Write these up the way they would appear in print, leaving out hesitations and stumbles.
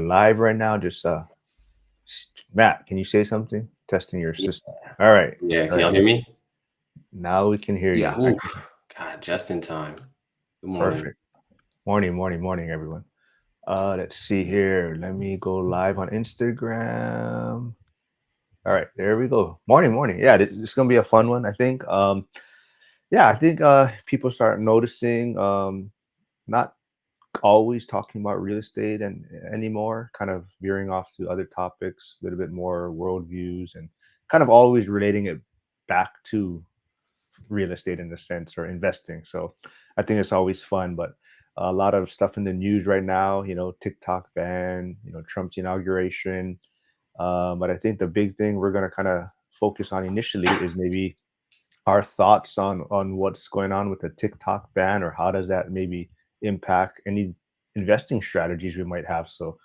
live right now. Just Matt, can you say something? Testing your system. All right. Yeah, All can right. y'all hear me? Now we can hear you. Yeah, I Ooh, can. God, just in time. Good morning. Perfect. Morning, morning, morning, everyone. Let's see here. Let me go live on Instagram. All right, there we go. Morning, morning. Yeah, this is gonna be a fun one, I think. Yeah, I think people start noticing not always talking about real estate and anymore, kind of veering off to other topics, a little bit more worldviews, and kind of always relating it back to real estate in a sense or investing. So I think it's always fun, but a lot of stuff in the news right now, TikTok ban, Trump's inauguration. But I think the big thing we're going to kind of focus on initially is maybe our thoughts on what's going on with the TikTok ban, or how does that maybe impact any investing strategies we might have. So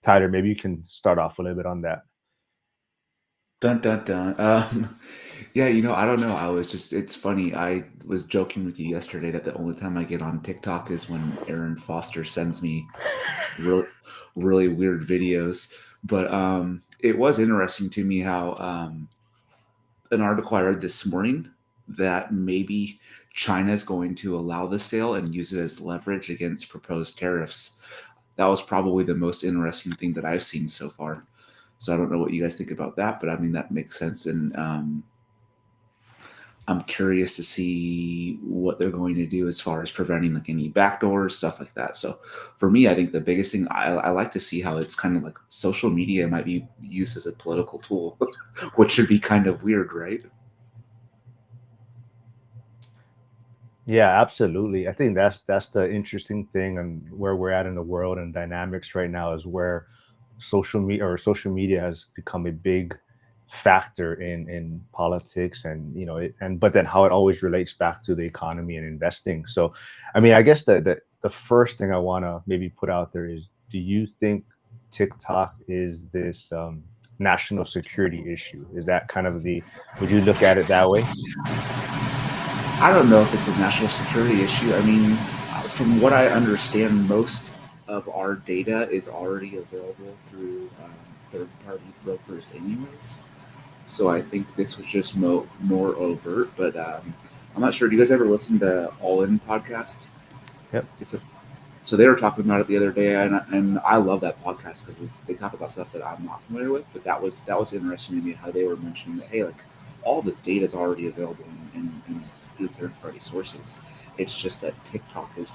Tyler, maybe you can start off a little bit on that. dun dun dun. Yeah, I don't know. It's funny. I was joking with you yesterday that the only time I get on TikTok is when Aaron Foster sends me really, really weird videos. But it was interesting to me how an article I read this morning that maybe China is going to allow the sale and use it as leverage against proposed tariffs. That was probably the most interesting thing that I've seen so far. So I don't know what you guys think about that, but I mean that makes sense, and I'm curious to see what they're going to do as far as preventing like any backdoors, stuff like that. So for me, I think the biggest thing I like to see how it's kind of like social media might be used as a political tool, which should be kind of weird, right? Yeah, absolutely. I think that's the interesting thing, and where we're at in the world and dynamics right now is where social media has become a big factor in politics, and but then how it always relates back to the economy and investing. So I mean, I guess the first thing I want to maybe put out there is, do you think TikTok is this national security issue? Is that kind of the would you look at it that way? I don't know if it's a national security issue. I mean, from what I understand, most of our data is already available through third-party brokers, anyways. So I think this was just more overt. But I'm not sure. Do you guys ever listen to All In podcast? Yep. It's a So they were talking about it the other day, and I love that podcast because they talk about stuff that I'm not familiar with. But that was interesting to me how they were mentioning that, hey, like all this data is already available in through third party sources. It's just that TikTok has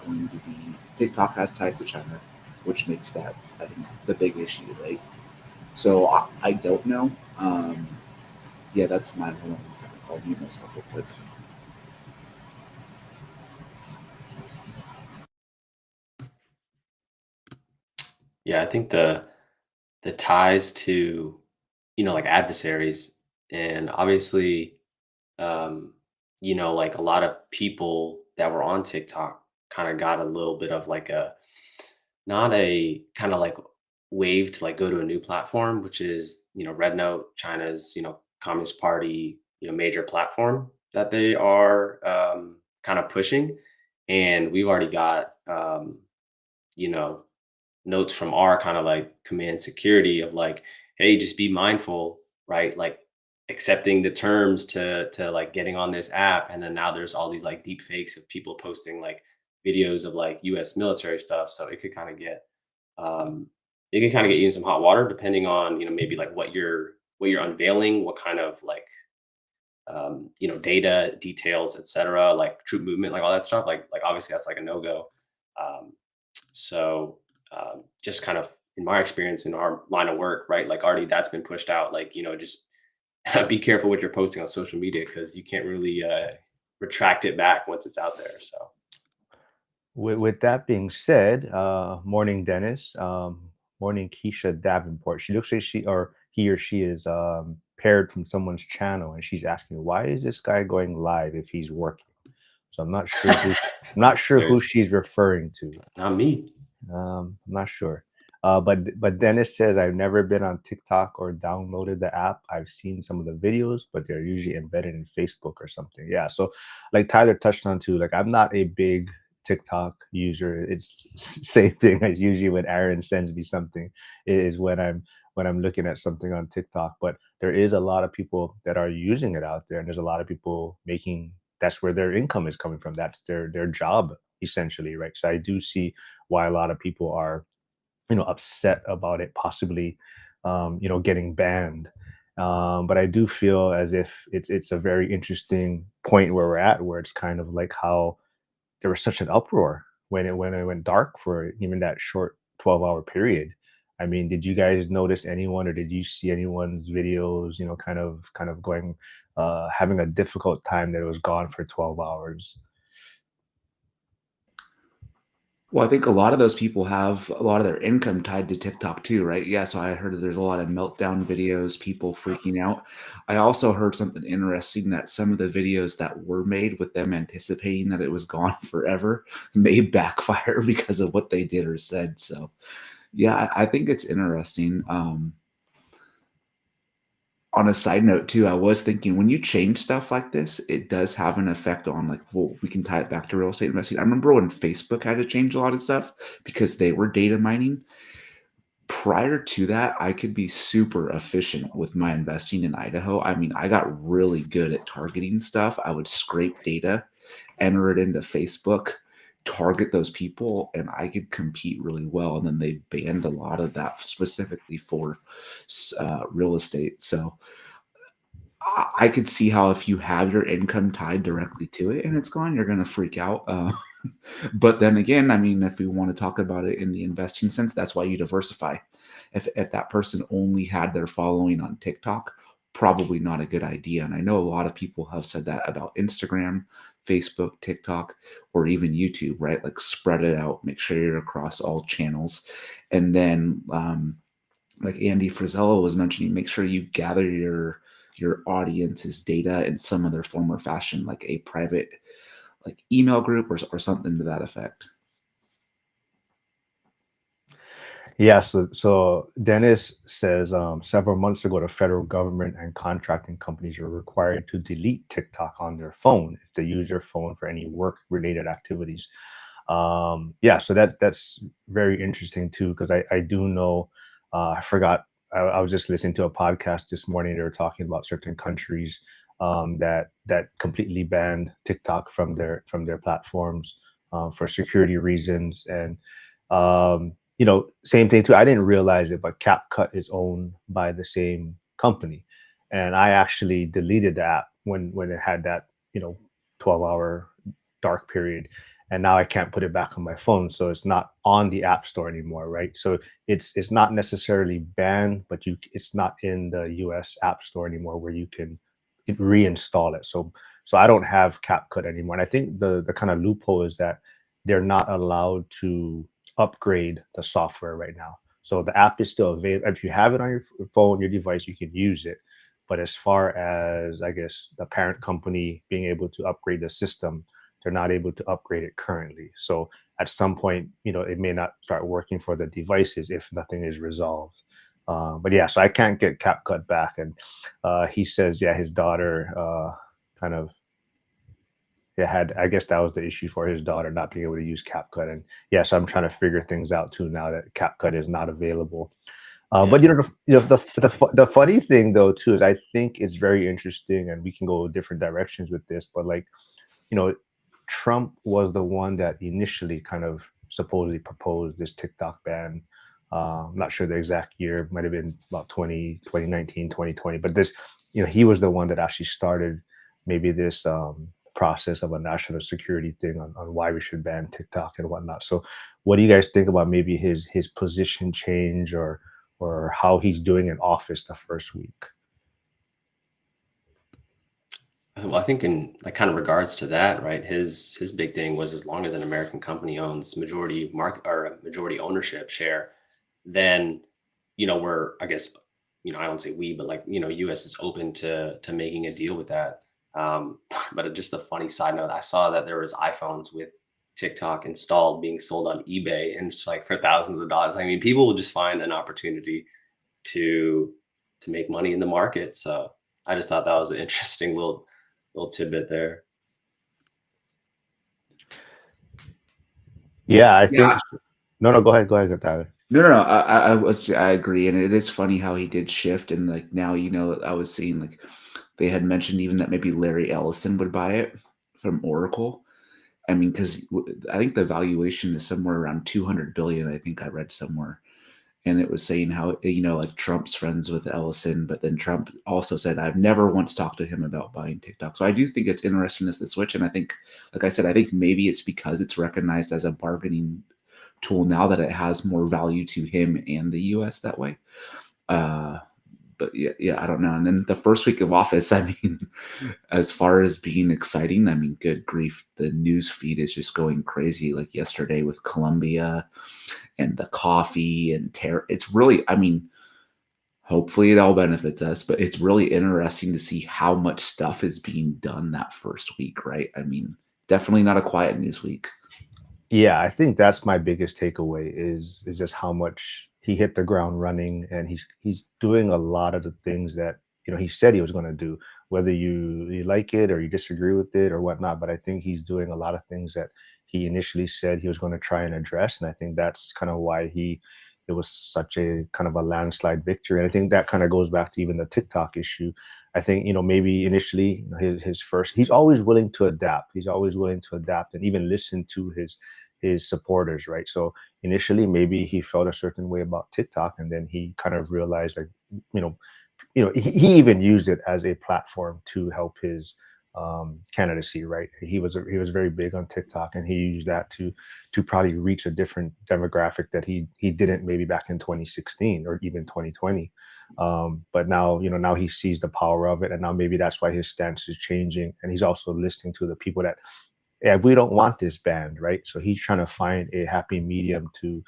ties to China, which makes that, I think, the big issue, right? So I don't know. Yeah, that's my hold on one second. I'll mute myself real quick. Yeah, I think the ties to, like adversaries, and obviously, um, like a lot of people that were on TikTok kind of got a little bit of like a not a kind of like wave to like go to a new platform, which is, Red Note, China's, Communist Party, major platform that they are kind of pushing. And we've already got, you know, notes from our kind of like command security of like, hey, just be mindful, right? Like accepting the terms to like getting on this app. And then now there's all these like deep fakes of people posting like videos of like US military stuff. So um it could kind of get you in some hot water depending on, maybe like what you're unveiling, what kind of like data details, etc., like troop movement, like all that stuff. Like obviously that's like a no-go. Um, so just kind of in my experience in our line of work, right? Like already that's been pushed out. Like, just be careful what you're posting on social media because you can't really retract it back once it's out there. So With that being said, morning Dennis, morning Keisha Davenport. She looks like she or he or she is paired from someone's channel, and she's asking, why is this guy going live if he's working? So I'm not sure who there's she's referring to. not me. I'm not sure. But Dennis says, I've never been on TikTok or downloaded the app. I've seen some of the videos, but they're usually embedded in Facebook or something. Yeah. So like Tyler touched on too, like I'm not a big TikTok user. It's same thing as usually when Aaron sends me something is when I'm looking at something on TikTok. But there is a lot of people that are using it out there, and there's a lot of people making that's where their income is coming from. That's their job essentially, right? So I do see why a lot of people are upset about it possibly getting banned. But I do feel as if it's a very interesting point where we're at, where it's kind of like how there was such an uproar when it went dark for even that short 12-hour period. I mean, did you guys notice anyone, or did you see anyone's videos, kind of going having a difficult time that it was gone for 12 hours? Well, I think a lot of those people have a lot of their income tied to TikTok too, right? Yeah, so I heard that there's a lot of meltdown videos, people freaking out. I also heard something interesting that some of the videos that were made with them anticipating that it was gone forever may backfire because of what they did or said. So, yeah, I think it's interesting. On a side note too, I was thinking when you change stuff like this, it does have an effect on like, well, we can tie it back to real estate investing. I remember when Facebook had to change a lot of stuff because they were data mining. Prior to that, I could be super efficient with my investing in Idaho. I mean, I got really good at targeting stuff. I would scrape data, enter it into Facebook, target those people, and I could compete really well. And then they banned a lot of that specifically for real estate. So I could see how if you have your income tied directly to it and it's gone, you're going to freak out. But then again, I mean, if we want to talk about it in the investing sense, that's why you diversify. If that person only had their following on TikTok, probably not a good idea. And I know a lot of people have said that about Instagram, Facebook, TikTok, or even YouTube, right? Like spread it out, make sure you're across all channels. And then like Andy Frisella was mentioning, make sure you gather your audience's data in some other form or fashion, like a private like email group or something to that effect. Yeah, so Dennis says several months ago, the federal government and contracting companies are required to delete TikTok on their phone if they use their phone for any work-related activities. Yeah, so that's very interesting too, because I do know I forgot I was just listening to a podcast this morning. They were talking about certain countries that completely banned TikTok from their platforms for security reasons. And same thing too. I didn't realize it, but CapCut is owned by the same company, and I actually deleted the app when it had that 12-hour dark period, and now I can't put it back on my phone, so it's not on the app store anymore, right? So it's not necessarily banned, but it's not in the US app store anymore where you can reinstall it. So I don't have CapCut anymore. And I think the kind of loophole is that they're not allowed to upgrade the software right now. So the app is still available. If you have it on your phone, your device, you can use it. But as far as I guess the parent company being able to upgrade the system, they're not able to upgrade it currently. So at some point, it may not start working for the devices if nothing is resolved. But yeah, so I can't get CapCut back. And he says, yeah, his daughter kind of had, I guess that was the issue for his daughter not being able to use CapCut. And yeah, so I'm trying to figure things out too now that CapCut is not available. But Yeah. the funny thing though too is I think it's very interesting, and we can go different directions with this. But like, Trump was the one that initially kind of supposedly proposed this TikTok ban. I'm not sure the exact year, it might have been about 2019, 2020. But this, he was the one that actually started maybe this process of a national security thing on why we should ban TikTok and whatnot. So what do you guys think about maybe his position change, or how he's doing in office the first week? Well, I think in like kind of regards to that, right? His big thing was as long as an American company owns majority market or a majority ownership share, then we're I guess I don't say we, but like U.S. is open to making a deal with that. But just a funny side note, I saw that there was iPhones with TikTok installed being sold on eBay, and it's like for thousands of dollars. I mean, people will just find an opportunity to make money in the market. So I just thought that was an interesting little tidbit there. Yeah, I Yeah, think. No, no, go ahead, Tyler. no. I agree, and it is funny how he did shift, and like now, I was seeing like they had mentioned even that maybe Larry Ellison would buy it from Oracle. I mean, because I think the valuation is somewhere around 200 billion. I think I read somewhere, and it was saying how like Trump's friends with Ellison, but then Trump also said I've never once talked to him about buying TikTok. So I do think it's interesting as the switch, and I think, like I said, I think maybe it's because it's recognized as a bargaining tool now that it has more value to him and the U.S. that way. Uh, but yeah, I don't know. And then the first week of office, I mean, as far as being exciting, I mean, good grief, the news feed is just going crazy. Like yesterday with Colombia and the coffee and it's really, I mean, hopefully it all benefits us, but it's really interesting to see how much stuff is being done that first week, right? I mean, definitely not a quiet news week. Yeah, I think that's my biggest takeaway is just how much he hit the ground running, and he's doing a lot of the things that he said he was going to do, whether you like it or you disagree with it or whatnot. But I think he's doing a lot of things that he initially said he was going to try and address, and I think that's kind of why it was such a kind of a landslide victory. And I think that kind of goes back to even the TikTok issue. I think maybe initially his first, he's always willing to adapt. He's always willing to adapt and even listen to his supporters, right? So initially, maybe he felt a certain way about TikTok, and then he kind of realized, like, you know, he even used it as a platform to help his candidacy, right? He was very big on TikTok, and he used that to probably reach a different demographic that he didn't maybe back in 2016 or even 2020. But now now he sees the power of it, and now maybe that's why his stance is changing, and he's also listening to the people that, yeah, we don't want this band, right? So he's trying to find a happy medium to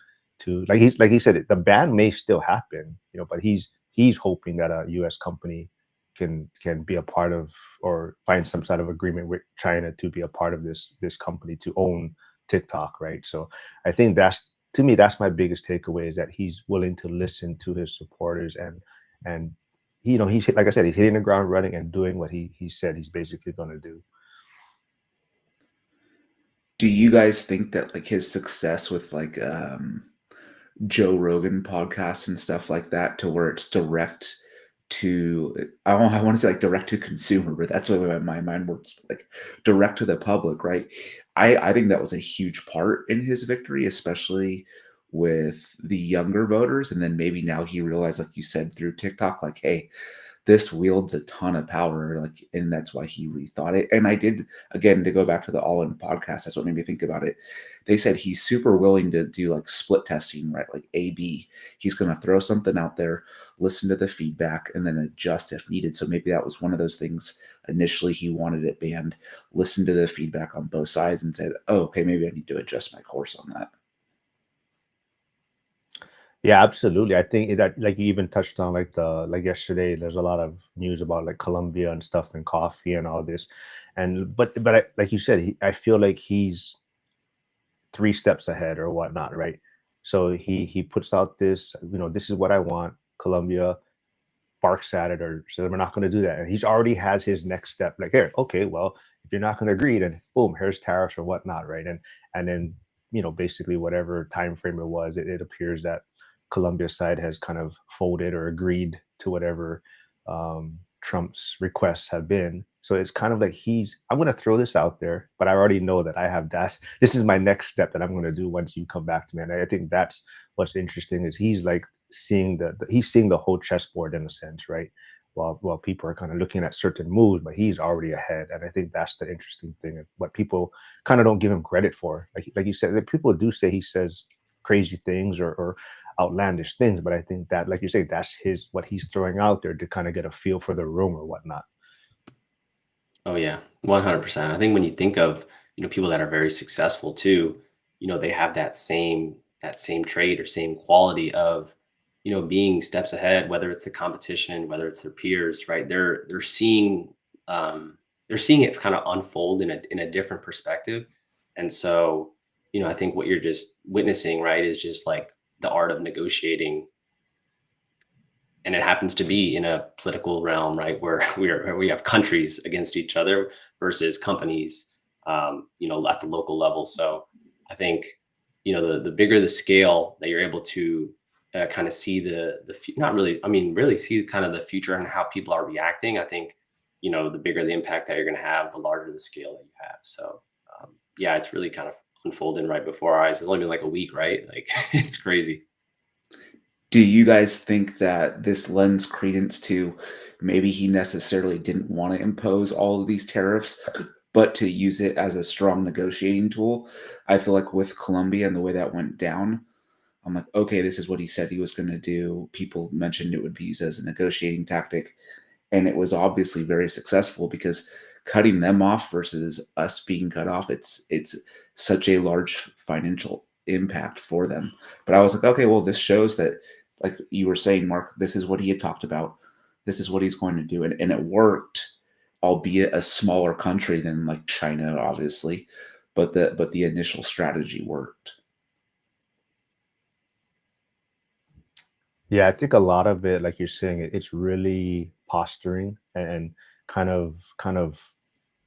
like he said, the band may still happen, but he's hoping that a US company can be a part of, or find some sort of agreement with China to be a part of this company to own TikTok, right? So I think that's, to me, that's my biggest takeaway, is that he's willing to listen to his supporters, and he's, like I said, he's hitting the ground running and doing what he said he's basically going to do. Do you guys think that like his success with like Joe Rogan podcasts and stuff like that, to where it's direct to, I want to say like direct to consumer, but that's the way my mind works, like direct to the public, right? I think that was a huge part in his victory, especially with the younger voters. And then maybe now he realized, like you said, through TikTok, like, hey, this wields a ton of power, like, and that's why he rethought it. And I did, again, to go back to the All In podcast, that's what made me think about it. They said he's super willing to do like split testing, right? Like A/B. He's going to throw something out there, listen to the feedback, and then adjust if needed. So maybe that was one of those things. Initially, he wanted it banned, listened to the feedback on both sides, and said, "Oh, okay, maybe I need to adjust my course on that." Yeah, absolutely. I think that, like, you even touched on, like yesterday, there's a lot of news about like Colombia and stuff and coffee and all this, and like you said, I feel like he's 3 steps ahead or whatnot, right? So he puts out this, this is what I want. Colombia barks at it or says we're not going to do that, and he's already has his next step. Like, here, okay, well, if you're not going to agree, then boom, here's tariffs or whatnot, right? And then basically whatever time frame it was, it appears that Colombia side has kind of folded or agreed to whatever Trump's requests have been. So it's kind of like, I'm going to throw this out there, but I already know that I have that. This is my next step that I'm going to do once you come back to me. And I think that's what's interesting, is he's like seeing he's seeing the whole chessboard in a sense, right? While people are kind of looking at certain moves, but he's already ahead. And I think that's the interesting thing, and what people kind of don't give him credit for. Like you said, that people do say he says crazy things or outlandish things, but I think that, like you say, that's what he's throwing out there to kind of get a feel for the room or whatnot. Oh yeah, 100%. I think when you think of, people that are very successful too, they have that same trait or same quality of, being steps ahead, whether it's the competition, whether it's their peers, right? They're seeing it kind of unfold in a different perspective. And so, I think what you're just witnessing, right, is just like the art of negotiating, and it happens to be in a political realm, right, where we have countries against each other versus companies, at the local level. So I think the bigger the scale that you're able to kind of see not really, I mean, really see kind of the future and how people are reacting. I think, the bigger the impact that you're going to have, the larger the scale that you have. So, yeah, it's really kind of unfolding right before our eyes. It's only been like a week, right? Like, it's crazy. Do you guys think that this lends credence to maybe he necessarily didn't want to impose all of these tariffs, but to use it as a strong negotiating tool? I feel like with Colombia and the way that went down, I'm like, okay, this is what he said he was going to do. People mentioned it would be used as a negotiating tactic, and it was obviously very successful because cutting them off versus us being cut off, it's such a large financial impact for them. But I was like, okay, well, this shows that, like you were saying, Mark, this is what he had talked about. This is what he's going to do, and it worked, albeit a smaller country than like China, obviously, but the initial strategy worked. Yeah, I think a lot of it, like you're saying, it's really posturing and kind of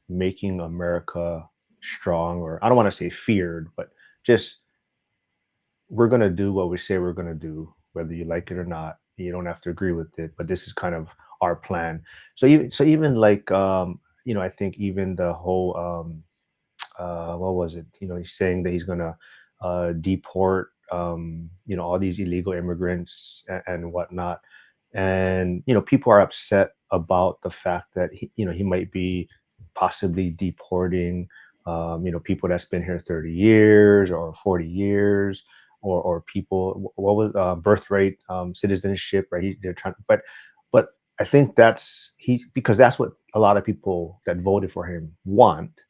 making America strong, or I don't want to say feared, but just we're gonna do what we say we're gonna do, whether you like it or not. You don't have to agree with it, but this is kind of our plan. So even like I think even the whole what was it? He's saying that he's gonna deport all these illegal immigrants and whatnot. And people are upset about the fact that he might be possibly deporting people that's been here 30 years or 40 years, or people, what was birthright citizenship, right? They're trying, but I think that's he because that's what a lot of people that voted for him want.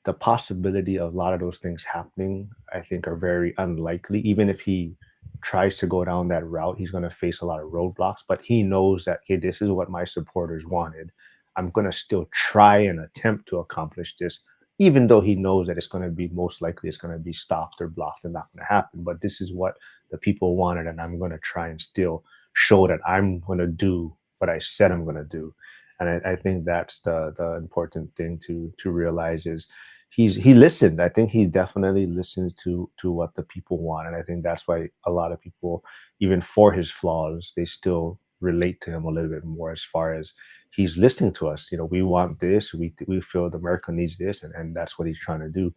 The possibility of a lot of those things happening, I think, are very unlikely. Even if he tries to go down that route, he's going to face a lot of roadblocks. But he knows that, okay, this is what my supporters wanted. I'm going to still try and attempt to accomplish this, even though he knows that it's going to be most likely it's going to be stopped or blocked and not going to happen. But this is what the people wanted, and I'm going to try and still show that I'm going to do what I said I'm going to do. And I think that's the important thing to realize is he listened. I think he definitely listens to what the people want, and I think that's why a lot of people, even for his flaws, they still relate to him a little bit more, as far as he's listening to us. We want this. We feel that America needs this, and that's what he's trying to do.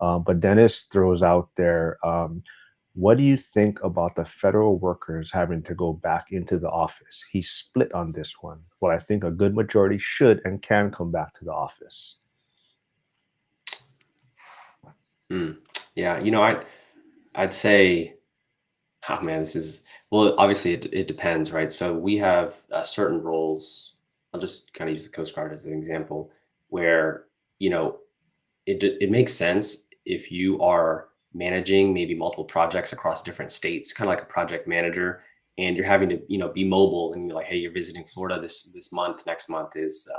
But Dennis throws out there. What do you think about the federal workers having to go back into the office? He's split on this one. Well, I think a good majority should and can come back to the office. Hmm. Yeah, I'd say, oh man, this is, well, obviously it depends, right? So we have certain roles. I'll just kind of use the Coast Guard as an example, where you know it makes sense if you are managing maybe multiple projects across different states, kind of like a project manager, and you're having to be mobile, and you're like, hey, you're visiting Florida this month, next month is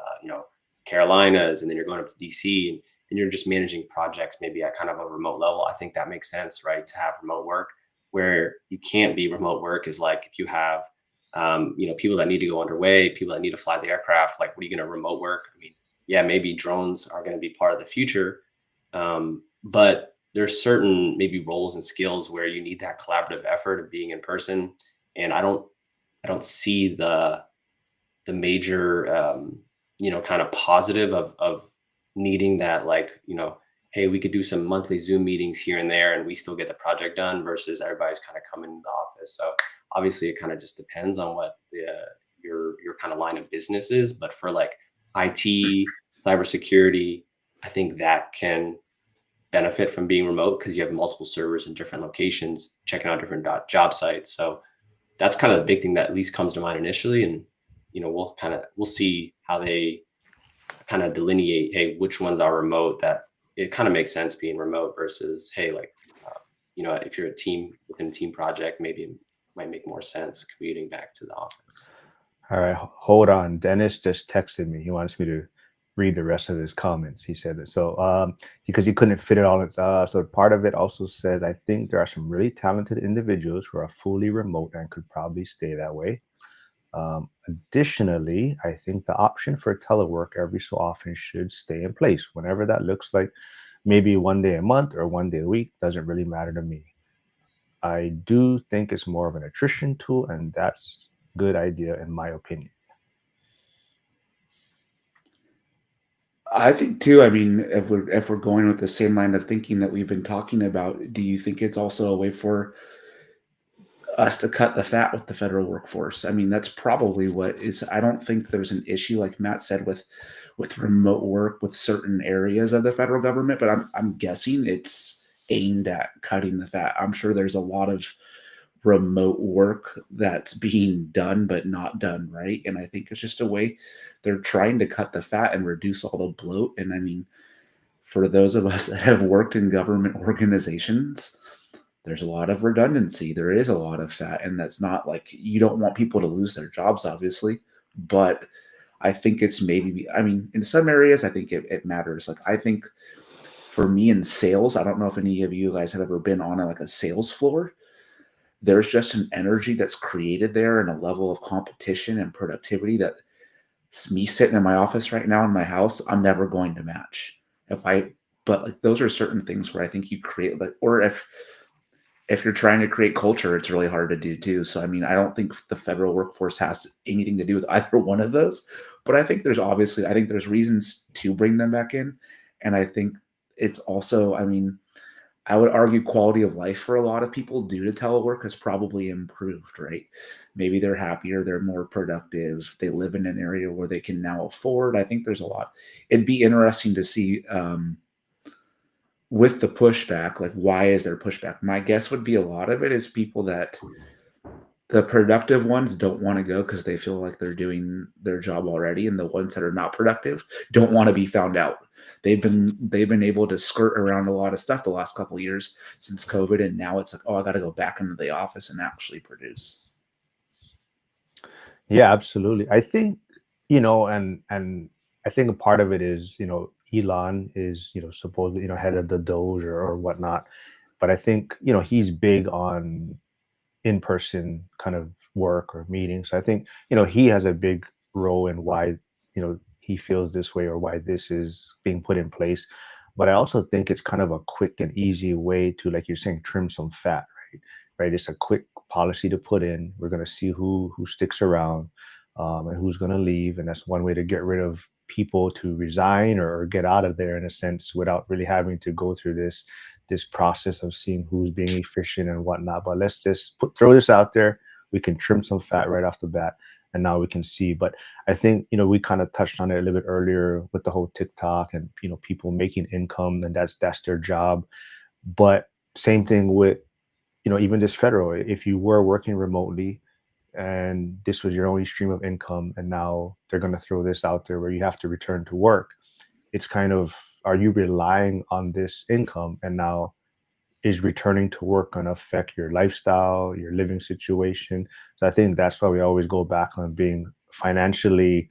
Carolinas, and then you're going up to DC, and you're just managing projects maybe at kind of a remote level. I think that makes sense, right? To have remote work. Where you can't be remote work is like if you have people that need to go underway, people that need to fly the aircraft. Like, what are you going to remote work? I mean, yeah, maybe drones are going to be part of the future, but there's certain maybe roles and skills where you need that collaborative effort of being in person. And I don't see the major kind of positive of needing that, like, hey, we could do some monthly Zoom meetings here and there and we still get the project done, versus everybody's kind of coming in the office. So obviously it kind of just depends on what your kind of line of business is. But for like IT, cybersecurity, I think that can benefit from being remote because you have multiple servers in different locations checking out different job sites. So that's kind of the big thing that at least comes to mind initially. And we'll see how they kind of delineate, hey, which ones are remote, that it kind of makes sense being remote, versus, hey, like if you're a team within a team project, maybe it might make more sense commuting back to the office. All right, hold on. Dennis just texted me. He wants me to read the rest of his comments. He said it. So because he couldn't fit it all. So part of it also says, I think there are some really talented individuals who are fully remote and could probably stay that way. Additionally, I think the option for telework every so often should stay in place, whenever that looks like maybe one day a month or one day a week doesn't really matter to me. I do think it's more of an attrition tool, and that's good idea in my opinion. I think too. I mean, if we're going with the same line of thinking that we've been talking about, do you think it's also a way for us to cut the fat with the federal workforce? I mean, that's probably what is. I don't think there's an issue, like Matt said, with remote work with certain areas of the federal government, but I'm guessing it's aimed at cutting the fat. I'm sure there's a lot of remote work that's being done but not done right, and I think it's just a way they're trying to cut the fat and reduce all the bloat. And I mean, for those of us that have worked in government organizations, there's a lot of redundancy. There is a lot of fat, and that's not like you don't want people to lose their jobs, obviously, but I think it's maybe, I mean, in some areas, I think it matters. Like, I think for me in sales, I don't know if any of you guys have ever been on like a sales floor. There's just an energy that's created there and a level of competition and productivity that me sitting in my office right now in my house, I'm never going to match. If I, but like those are certain things where I think you create like, or if you're trying to create culture, it's really hard to do too. So I mean, I don't think the federal workforce has anything to do with either one of those. But I think I think there's reasons to bring them back in, and I think it's also, I mean, I would argue quality of life for a lot of people due to telework has probably improved, right? Maybe they're happier, they're more productive, they live in an area where they can now afford. I think there's a lot. It'd be interesting to see with the pushback, like why is there pushback? My guess would be a lot of it is people that the productive ones don't want to go because they feel like they're doing their job already, and the ones that are not productive don't want to be found out. They've been able to skirt around a lot of stuff the last couple of years since COVID, and now it's like, oh, I got to go back into the office and actually produce. Yeah, absolutely. I think, and I think a part of it is, Elon is, supposedly, head of the Doge or whatnot. But I think, he's big on in-person kind of work or meetings. So I think, he has a big role in why, he feels this way or why this is being put in place. But I also think it's kind of a quick and easy way to, like you're saying, trim some fat, right? Right. It's a quick policy to put in. We're going to see who sticks around, and who's going to leave, and that's one way to get rid of people to resign or get out of there in a sense without really having to go through this process of seeing who's being efficient and whatnot. But let's just throw this out there. We can trim some fat right off the bat, and now we can see. But I think we kind of touched on it a little bit earlier with the whole TikTok and people making income, and that's their job. But same thing with even this federal. If you were working remotely and this was your only stream of income, and now they're going to throw this out there where you have to return to work, it's kind of, are you relying on this income, and now is returning to work going to affect your lifestyle, your living situation? So I think that's why we always go back on being financially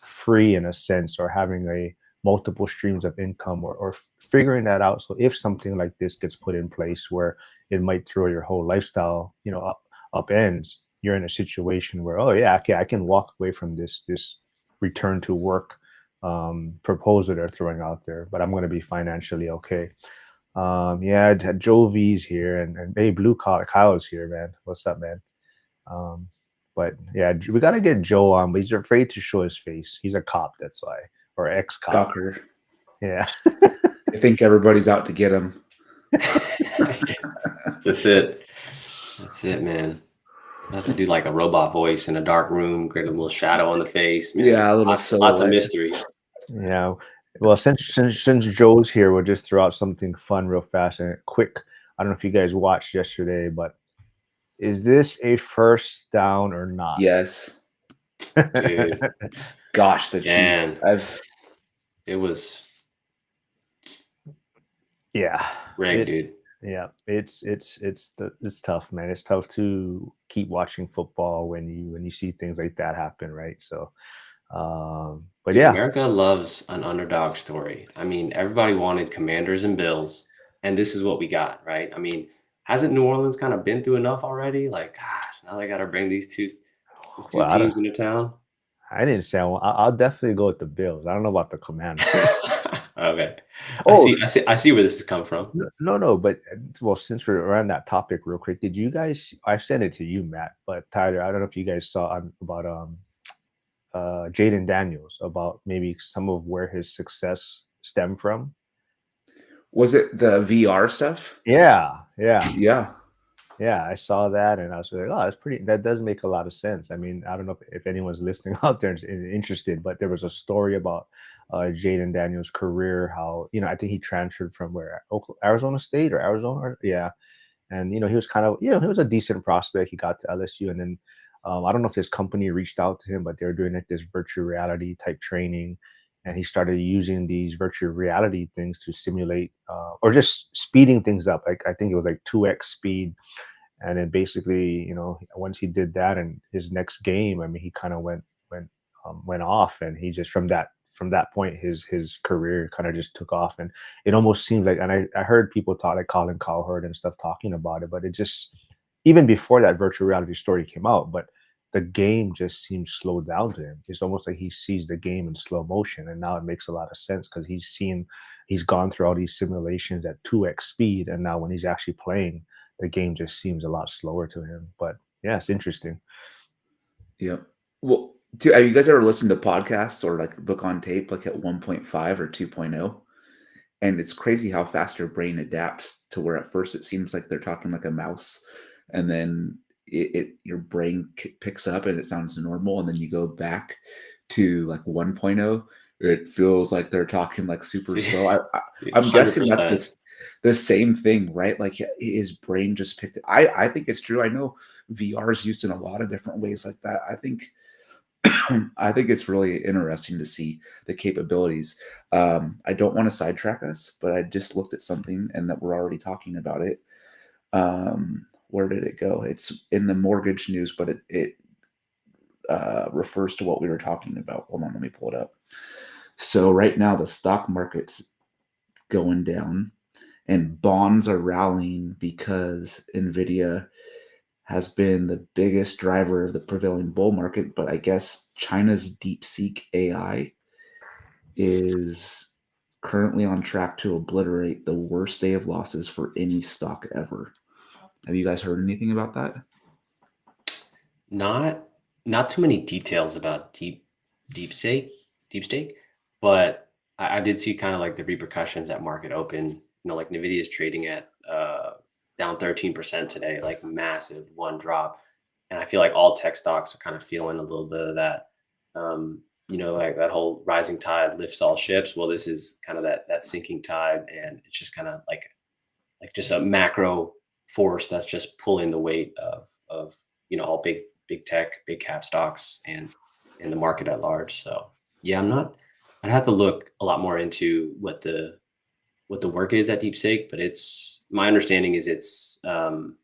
free in a sense, or having a multiple streams of income, or figuring that out. So if something like this gets put in place where it might throw your whole lifestyle, upends, you're in a situation where, oh yeah, okay, I can walk away from this return to work proposal they're throwing out there, but I'm going to be financially okay. Yeah, Joe V's here, and hey, Blue Collar Kyle's here, man. What's up, man? But yeah, we got to get Joe on, but he's afraid to show his face. He's a cop, that's why, or ex-cop. Stalker. Yeah. I think everybody's out to get him. That's it. That's it, man. I have to do like a robot voice in a dark room, create a little shadow on the face. Man. Yeah, a little lots of silhouette. mystery. Yeah. Well, since Joe's here, we'll just throw out something fun real fast and quick. I don't know if you guys watched yesterday, but is this a first down or not? Yes. Dude. Gosh, the Man. Chiefs. It was Yeah. rigged, dude. Yeah, it's tough, man. It's tough to keep watching football when you see things like that happen, right? So, but yeah, America loves an underdog story. I mean, everybody wanted Commanders and Bills, and this is what we got, right? I mean, hasn't New Orleans kind of been through enough already? Like, gosh, now they got to bring these two Well, teams into town. I didn't say I'll definitely go with the Bills. I don't know about the Commanders. Okay. Oh, I see where this has come from. no, but well, since we're around that topic, real quick, did you guys? I sent it to you, Matt, but Tyler, I don't know if you guys saw about Jaden Daniels, about maybe some of where his success stemmed from. Was it the VR stuff? Yeah, yeah. Yeah. Yeah, I saw that and I was like, "Oh, that's pretty that does make a lot of sense." I mean, I don't know if anyone's listening out there is interested, but there was a story about Jaden Daniels' career, how, I think he transferred from where Arizona State or Arizona, yeah. And he was kind of, he was a decent prospect. He got to LSU, and then I don't know if his company reached out to him, but they were doing like this virtual reality type training, and he started using these virtual reality things to simulate or just speeding things up. Like I think it was like 2x speed, and then basically, once he did that and his next game, I mean, he kind of went off, and he just from that point, his career kind of just took off, and it almost seemed like, and I heard people talk like Colin Cowherd and stuff talking about it, but it just, even before that virtual reality story came out, but the game just seems slowed down to him. It's almost like he sees the game in slow motion, and now it makes a lot of sense because he's gone through all these simulations at 2x speed, and now when he's actually playing, the game just seems a lot slower to him. But yeah, it's interesting. Yep. Well, have you guys ever listened to podcasts or like book on tape, like at 1.5 or 2.0? And it's crazy how fast your brain adapts to where at first it seems like they're talking like a mouse, and then your brain picks up and it sounds normal, and then you go back to like 1.0, it feels like they're talking like super slow. I'm guessing that's 100%. the same thing, right? Like his brain just picked it. I think it's true. I know VR is used in a lot of different ways like that. I think I think it's really interesting to see the capabilities. I don't want to sidetrack us, but I just looked at something and that we're already talking about it. Where did it go? It's in the mortgage news, but it refers to what we were talking about. Hold on, let me pull it up. So right now the stock market's going down and bonds are rallying because Nvidia has been the biggest driver of the prevailing bull market, but I guess China's DeepSeek AI is currently on track to obliterate the worst day of losses for any stock ever. Have you guys heard anything about that? Not not too many details about deep stake, but I did see kind of like the repercussions at market open. Like Nvidia is trading at down 13% today, like massive one drop. And I feel like all tech stocks are kind of feeling a little bit of that. Like that whole rising tide lifts all ships. Well, this is kind of that sinking tide, and it's just kind of like just a macro force that's just pulling the weight of all big tech, big cap stocks, and in the market at large. So yeah, I'd have to look a lot more into what the work is at DeepSeek, but it's my understanding is it's kind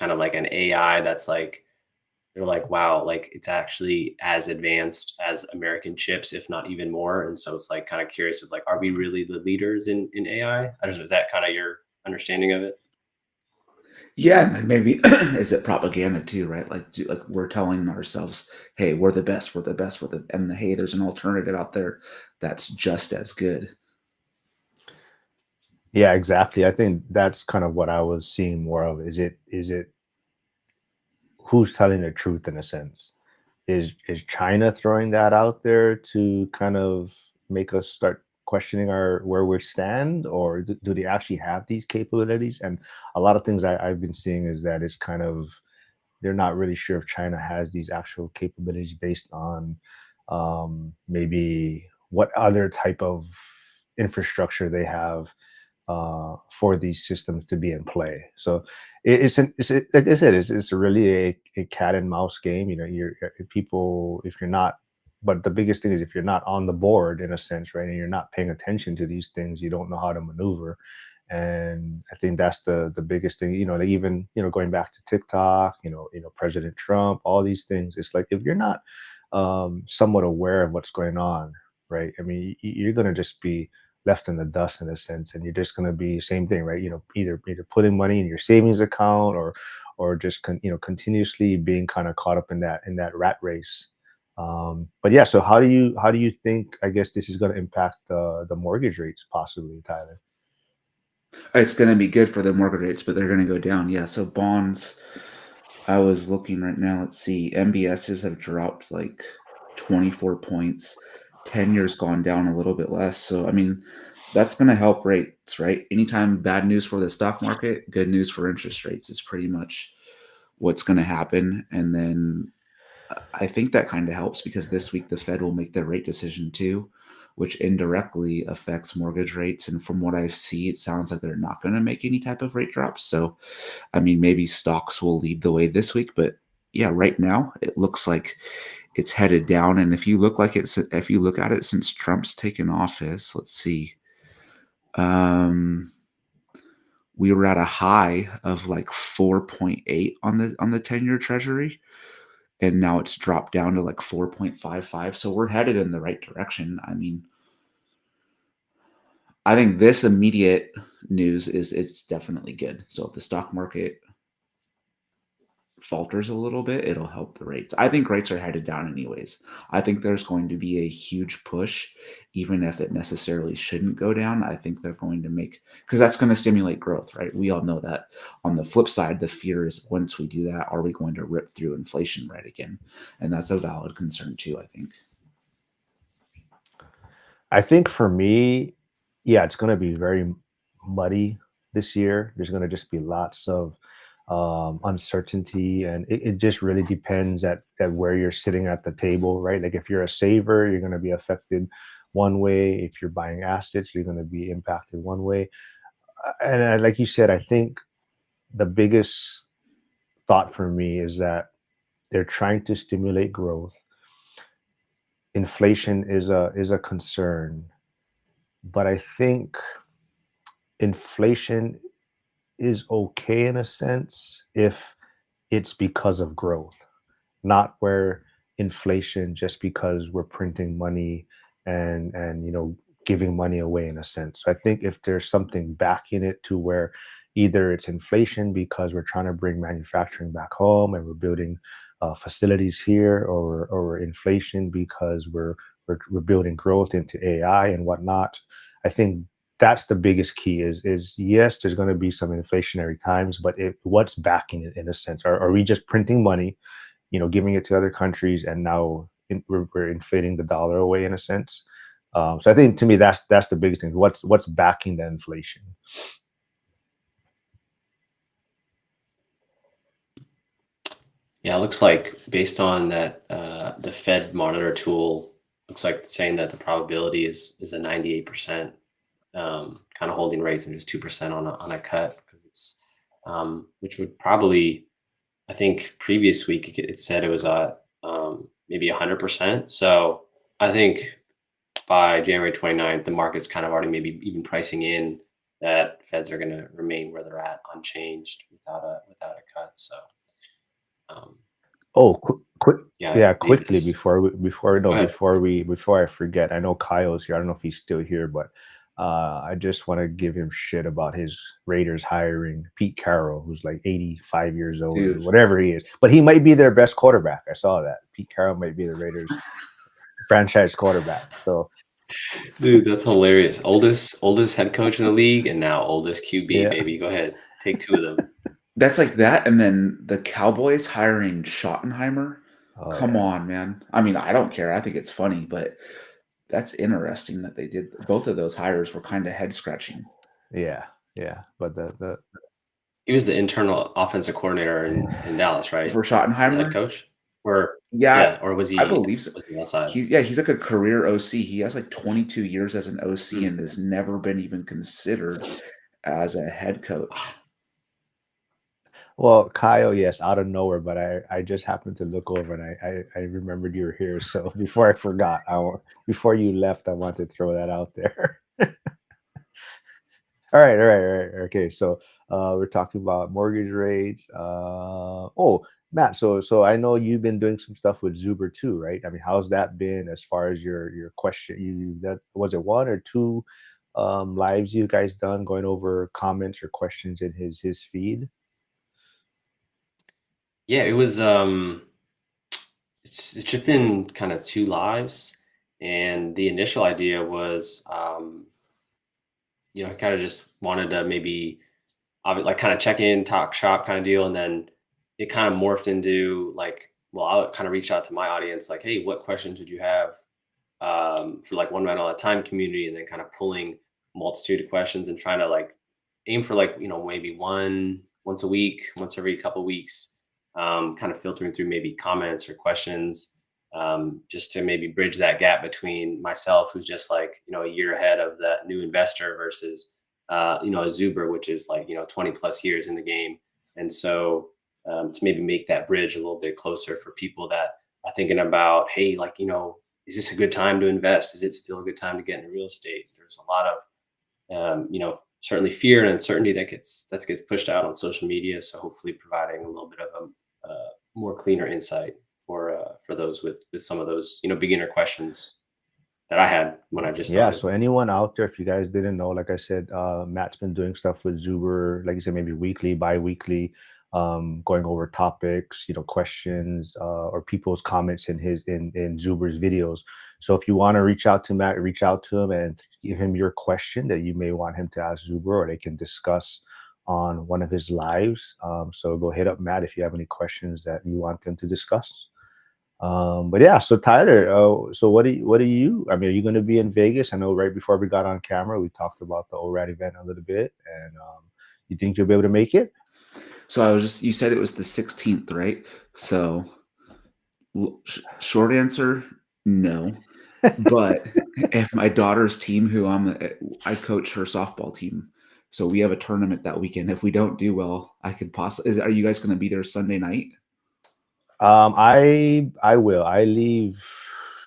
of like an AI that's like they're like, wow, like it's actually as advanced as American chips, if not even more. And so it's like kind of curious of like, are we really the leaders in AI? I don't know. Is that kind of your understanding of it? Yeah, and maybe is it propaganda too, right? Like we're telling ourselves, "Hey, we're the best, we're the best, and hey, there's an alternative out there that's just as good." Yeah, exactly. I think that's kind of what I was seeing more of. Is it who's telling the truth in a sense? Is China throwing that out there to kind of make us start questioning our where we stand, or do they actually have these capabilities? And a lot of things I've been seeing is that it's kind of, they're not really sure if China has these actual capabilities based on maybe what other type of infrastructure they have for these systems to be in play. So like I said, it's really a cat and mouse game. People, if you're not, but the biggest thing is if you're not on the board in a sense, right, and you're not paying attention to these things, you don't know how to maneuver. And I think that's the biggest thing. Like even going back to TikTok, President Trump, all these things. It's like if you're not somewhat aware of what's going on, right? I mean, you're gonna just be left in the dust in a sense, and you're just going to be same thing, right? Either putting money in your savings account, or just continuously being kind of caught up in that rat race, But yeah, so how do you think, I guess, this is going to impact the mortgage rates possibly, Tyler? It's going to be good for the mortgage rates, but they're going to go down. Yeah. So bonds, I was looking right now. Let's see. MBSs have dropped like 24 points. 10 years gone down a little bit less. So, I mean, that's going to help rates, right? Anytime bad news for the stock market, good news for interest rates is pretty much what's going to happen. And then I think that kind of helps because this week the Fed will make their rate decision too, which indirectly affects mortgage rates. And from what I see, it sounds like they're not going to make any type of rate drops. So, I mean, maybe stocks will lead the way this week, but yeah, right now it looks like it's headed down. And if you look at it since Trump's taken office, let's see, um, we were at a high of like 4.8 on the 10-year Treasury, and now it's dropped down to like 4.55. So we're headed in the right direction. I mean, I think this immediate news is it's definitely good. So if the stock market falters a little bit, it'll help the rates. I think rates are headed down anyways. I think there's going to be a huge push, even if it necessarily shouldn't go down. I think they're going to make, because that's going to stimulate growth, right? We all know that. On the flip side, the fear is once we do that, are we going to rip through inflation right again? And that's a valid concern too, I think. I think for me, yeah, it's going to be very muddy this year. There's going to just be lots of uncertainty, and it just really depends at where you're sitting at the table, right? Like if you're a saver, you're going to be affected one way. If you're buying assets, you're going to be impacted one way. And like you said, I think the biggest thought for me is that they're trying to stimulate growth. Inflation is a concern, but I think inflation is okay in a sense if it's because of growth, not where inflation just because we're printing money and giving money away in a sense. So I think if there's something backing it to where either it's inflation because we're trying to bring manufacturing back home and we're building facilities here, or inflation because we're building growth into AI and whatnot. I think that's the biggest key is yes, there's going to be some inflationary times, but what's backing it in a sense? Are we just printing money, giving it to other countries, and now we're inflating the dollar away in a sense? So I think to me that's the biggest thing. What's backing the inflation? Yeah, it looks like based on that, the Fed monitor tool looks like it's saying that the probability is a 98% kind of holding rates and just 2% on a cut because it's which would probably, I think previous week it said it was maybe 100%. So I think by January 29th, the market's kind of already maybe even pricing in that Feds are going to remain where they're at, unchanged without a cut. So um, Oh, quick, yeah, I yeah, believe quickly this. before no Go ahead. before I forget. I know Kyle's here. I don't know if he's still here, but I just want to give him shit about his Raiders hiring Pete Carroll, who's like 85 years old or Dude, whatever he is. But he might be their best quarterback. I saw that. Pete Carroll might be the Raiders franchise quarterback. So Dude, that's hilarious. Oldest head coach in the league and now oldest QB, yeah. baby. Go ahead. Take two of them. that's like that. And then the Cowboys hiring Schottenheimer. Oh Come yeah. on, man. I mean, I don't care. I think it's funny, but that's interesting that they did both of those hires were kind of head scratching. Yeah. Yeah. But the He was the internal offensive coordinator in Dallas, right? For The head Schottenheimer, coach? Or yeah, yeah, or was I he believe so. outside? He's like a career OC. He has like 22 years as an OC Mm. and has never been even considered as a head coach. Well, Kyle, yes, out of nowhere, but I just happened to look over and I remembered you were here. So before I forgot, before you left, I wanted to throw that out there. All right. Okay, so we're talking about mortgage rates. Oh, Matt, so I know you've been doing some stuff with Zuber too, right? I mean, how's that been as far as your question? That was it one or two lives you guys done going over comments or questions in his feed? Yeah, it's just been kind of two lives, and the initial idea was, I kind of just wanted to maybe like kind of check in, talk shop kind of deal. And then it kind of morphed into like, well, I'll kind of reach out to my audience, like, hey, what questions would you have for like one man at a time community, and then kind of pulling multitude of questions and trying to like aim for like, maybe once a week, once every couple of weeks, kind of filtering through maybe comments or questions, just to maybe bridge that gap between myself, who's just like, a year ahead of that new investor versus, a Zuber, which is like, 20 plus years in the game. And so to maybe make that bridge a little bit closer for people that are thinking about, hey, like, is this a good time to invest? Is it still a good time to get into real estate? There's a lot of, certainly fear and uncertainty that gets pushed out on social media. So hopefully providing a little bit of a more cleaner insight for those with some of those, beginner questions that I had when I just Yeah, started. so anyone out there, if you guys didn't know, like I said, Matt's been doing stuff with Zuber, like you said, maybe weekly, bi-weekly, going over topics, questions, or people's comments in Zuber's videos. So if you want to reach out to Matt, reach out to him and give him your question that you may want him to ask Zuber, or they can discuss on one of his lives. So go hit up Matt if you have any questions that you want them to discuss. But yeah, so Tyler, so what do you, I mean, are you going to be in Vegas? I know right before we got on camera, we talked about the ORAD event a little bit, and you think you'll be able to make it? So you said it was the 16th, right? So short answer, no. But if my daughter's team, I coach her softball team. So we have a tournament that weekend. If we don't do well, I could possibly, are you guys going to be there Sunday night? I will. I leave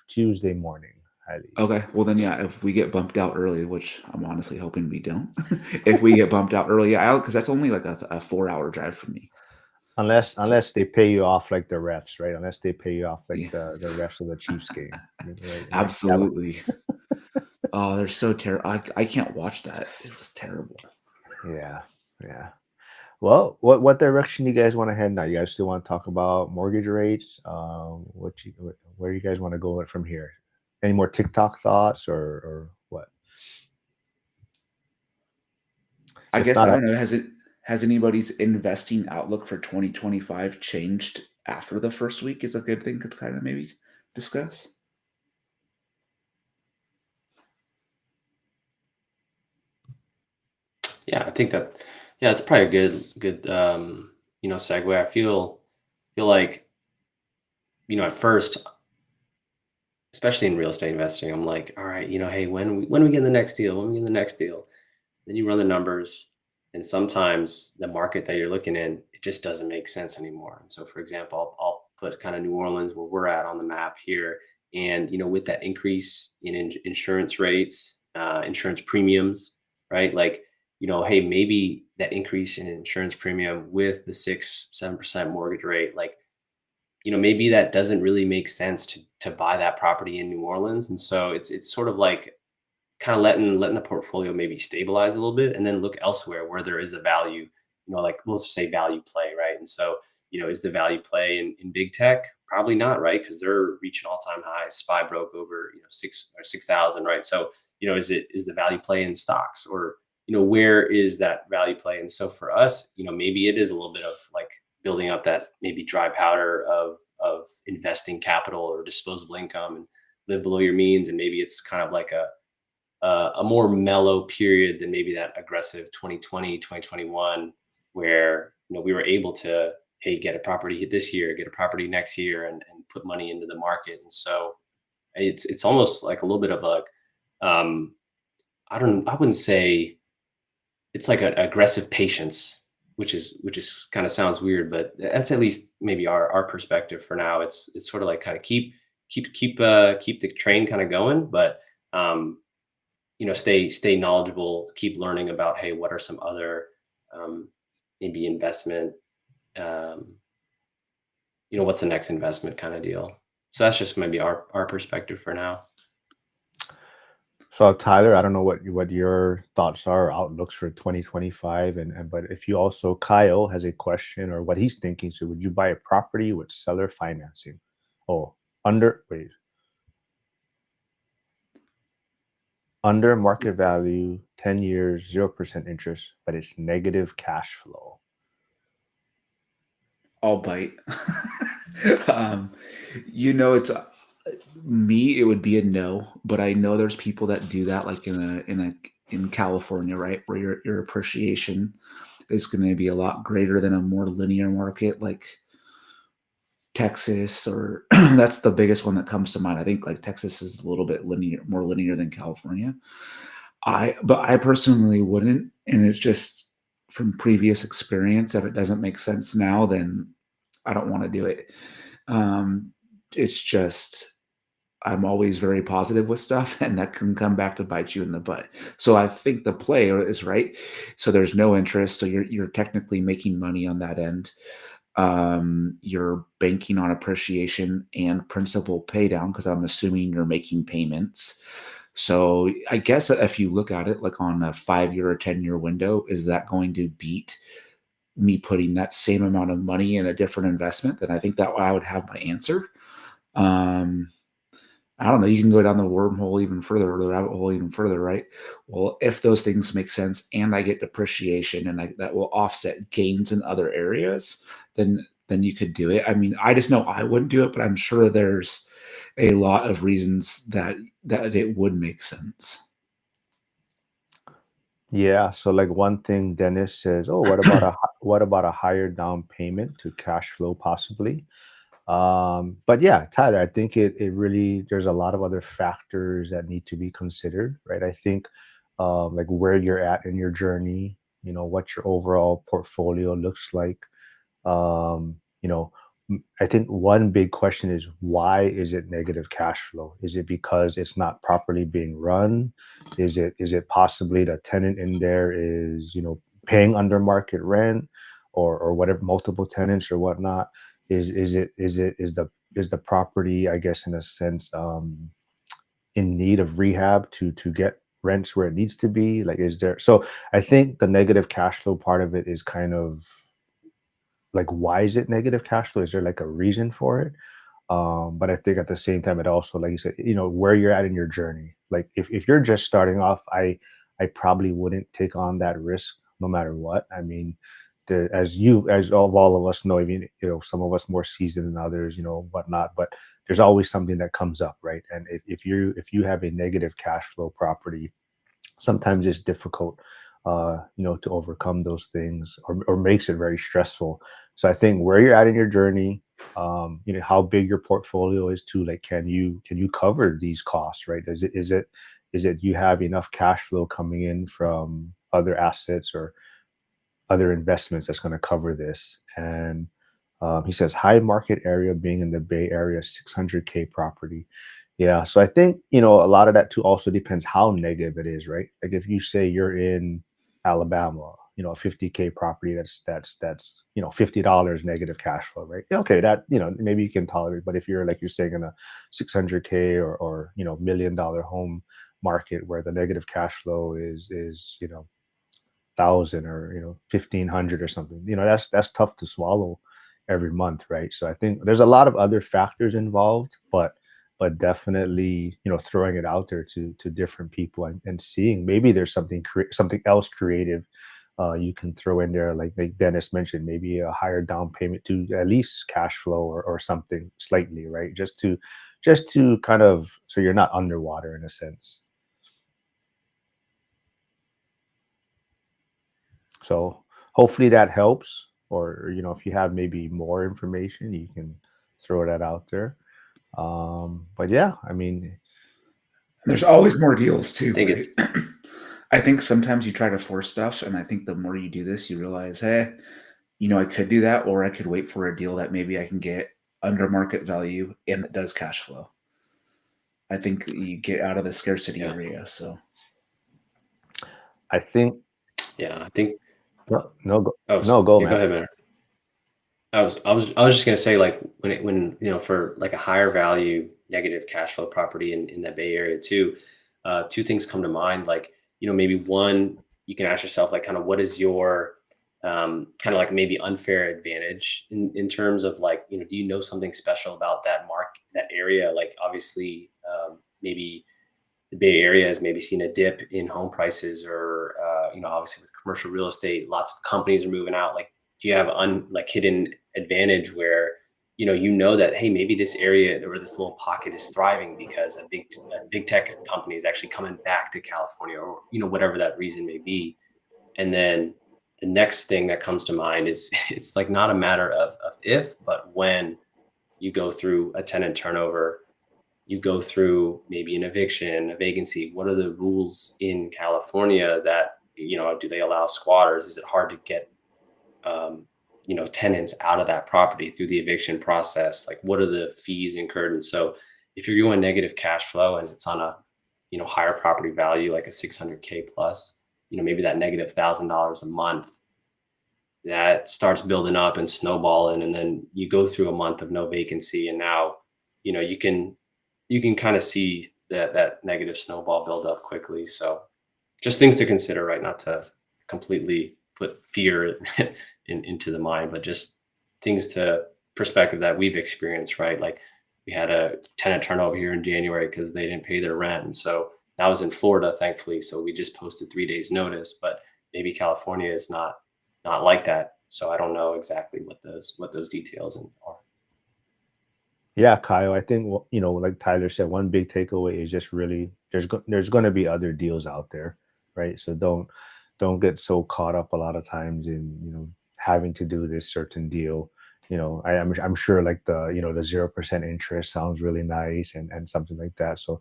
Tuesday morning. I leave. Okay. Well, then, yeah, if we get bumped out early, which I'm honestly hoping we don't, if we get bumped out early, because that's only like a 4-hour drive for me. Unless they pay you off like the refs, right? Unless they pay you off like Yeah. the refs of the Chiefs game. Right? Absolutely. Oh, they're so terrible. I can't watch that. It was terrible. Yeah. Well, what direction do you guys want to head now? You guys still want to talk about mortgage rates? Where you guys want to go from here? Any more TikTok thoughts or what? I If guess not, I don't know. Has anybody's investing outlook for 2025 changed after the first week? Is a good thing to kind of maybe discuss. Yeah, I think that, yeah, it's probably a good segue. I feel like, at first, especially in real estate investing, I'm like, all right, hey, when we get the next deal, when we get the next deal, then you run the numbers, and sometimes the market that you're looking in, it just doesn't make sense anymore. And so, for example, I'll put kind of New Orleans where we're at on the map here, and with that increase in insurance rates, insurance premiums, right? Like, hey, maybe that increase in insurance premium with the 6-7% mortgage rate, like, maybe that doesn't really make sense to buy that property in New Orleans. And so it's sort of like kind of letting the portfolio maybe stabilize a little bit, and then look elsewhere where there is a value, like let's just say value play, right? And so, is the value play in big tech? Probably not, right? Because they're reaching all-time highs. SPY broke over, 6,000, right? So, is the value play in stocks, or, where is that value play? And so for us, maybe it is a little bit of like building up that maybe dry powder of investing capital or disposable income, and live below your means. And maybe it's kind of like a more mellow period than maybe that aggressive 2020, 2021, where, we were able to, hey, get a property this year, get a property next year, and put money into the market. And so it's almost like a little bit of a, I wouldn't say it's like an aggressive patience, which is kind of sounds weird, but that's at least maybe our perspective for now. It's sort of like kind of keep the train kind of going, but stay knowledgeable, keep learning about, hey, what are some other maybe investment, what's the next investment kind of deal. So that's just maybe our perspective for now. So Tyler, I don't know what your thoughts are, outlooks for 2025, and but if you also, Kyle has a question or what he's thinking. So would you buy a property with seller financing? under wait under market value, 10 years, 0% interest, but it's negative cash flow. I'll bite. um, it's me. It would be a no, but I know there's people that do that, like in California, right, where your appreciation is going to be a lot greater than a more linear market like Texas, or that's the biggest one that comes to mind. I think like Texas is a little bit more linear than California. But I personally wouldn't, and it's just from previous experience. If it doesn't make sense now, then I don't want to do it. It's just I'm always very positive with stuff, and that can come back to bite you in the butt. So I think the play is right. So there's no interest, so you're technically making money on that end. You're banking on appreciation and principal pay down because I'm assuming you're making payments. So I guess if you look at it like on a 5-year or 10-year window, is that going to beat me putting that same amount of money in a different investment? Then I think that I would have my answer. I don't know. You can go down the wormhole even further, or the rabbit hole even further, right? Well, if those things make sense and I get depreciation and that will offset gains in other areas, then you could do it. I mean, I just know I wouldn't do it, but I'm sure there's a lot of reasons that it would make sense. Yeah. So like one thing Dennis says, oh, what about a higher down payment to cash flow possibly? But yeah, Tyler, I think it really there's a lot of other factors that need to be considered, right? I think like where you're at in your journey, what your overall portfolio looks like. I think one big question is why is it negative cash flow? Is it because it's not properly being run? Is it possibly the tenant in there is paying under market rent or whatever, multiple tenants or whatnot? Is the property, I guess, in a sense, in need of rehab to get rents where it needs to be? Like, is there? So I think the negative cash flow part of it is kind of like, why is it negative cash flow? Is there like a reason for it? But I think at the same time, it also, like you said, where you're at in your journey. Like if you're just starting off, I probably wouldn't take on that risk no matter what. I mean, as all of us know, I mean, some of us more seasoned than others, whatnot, but there's always something that comes up, right? And if you have a negative cash flow property, sometimes it's difficult to overcome those things, or makes it very stressful. So I think where you're at in your journey, how big your portfolio is too, like can you cover these costs, right? Is it you have enough cash flow coming in from other assets or other investments that's going to cover this? And he says high market area being in the Bay Area, 600K property. Yeah, so I think a lot of that too also depends how negative it is, right? Like if you say you're in Alabama, a 50K property that's $50 negative cash flow, right? Yeah, okay, that maybe you can tolerate. But if you're like you're saying in a 600K or $1 million home market where the negative cash flow is 1,000 or 1,500 or something, that's tough to swallow every month, right? So I think there's a lot of other factors involved, but definitely throwing it out there to different people and seeing maybe there's something else creative you can throw in there, like Dennis mentioned, maybe a higher down payment to at least cash flow or something slightly, right? Just to kind of, so you're not underwater in a sense. So hopefully that helps. Or if you have maybe more information, you can throw that out there. But yeah, I mean, There's always more deals I too, think right? it's I think sometimes you try to force stuff, and I think the more you do this, you realize, hey, I could do that, or I could wait for a deal that maybe I can get under market value and that does cash flow. I think you get out of the scarcity yeah, area. So I think yeah. I think no, no, oh no, go, yeah, go man. ahead, man. I was just gonna say, like, when for like a higher value negative cash flow property in that Bay Area too, two things come to mind. Like, maybe one, you can ask yourself, like, kind of what is your kind of like maybe unfair advantage in terms of like, do you know something special about that area? Like obviously, maybe the Bay Area has maybe seen a dip in home prices, or obviously with commercial real estate, lots of companies are moving out. Like, do you have like hidden advantage where that, hey, maybe this area or this little pocket is thriving because a big tech company is actually coming back to California, or whatever that reason may be. And then the next thing that comes to mind is it's like not a matter of if, but when you go through a tenant turnover, you go through maybe an eviction, a vacancy. What are the rules in California that, do they allow squatters? Is it hard to get, tenants out of that property through the eviction process? Like, what are the fees incurred? And so if you're doing negative cash flow and it's on a, higher property value, like a 600K plus, maybe that negative $1,000 a month, that starts building up and snowballing. And then you go through a month of no vacancy. And now, you can kind of see that negative snowball build up quickly. So just things to consider, right? Not to completely put fear into the mind, but just things to perspective that we've experienced, right? Like we had a tenant turnover here in January because they didn't pay their rent. And so that was in Florida, thankfully. So we just posted 3 days notice, but maybe California is not like that. So I don't know exactly what those details are. Yeah, Kyle, I think like Tyler said, one big takeaway is just really there's going to be other deals out there, right? So don't get so caught up a lot of times in having to do this certain deal. I'm sure like the 0% interest sounds really nice and something like that. So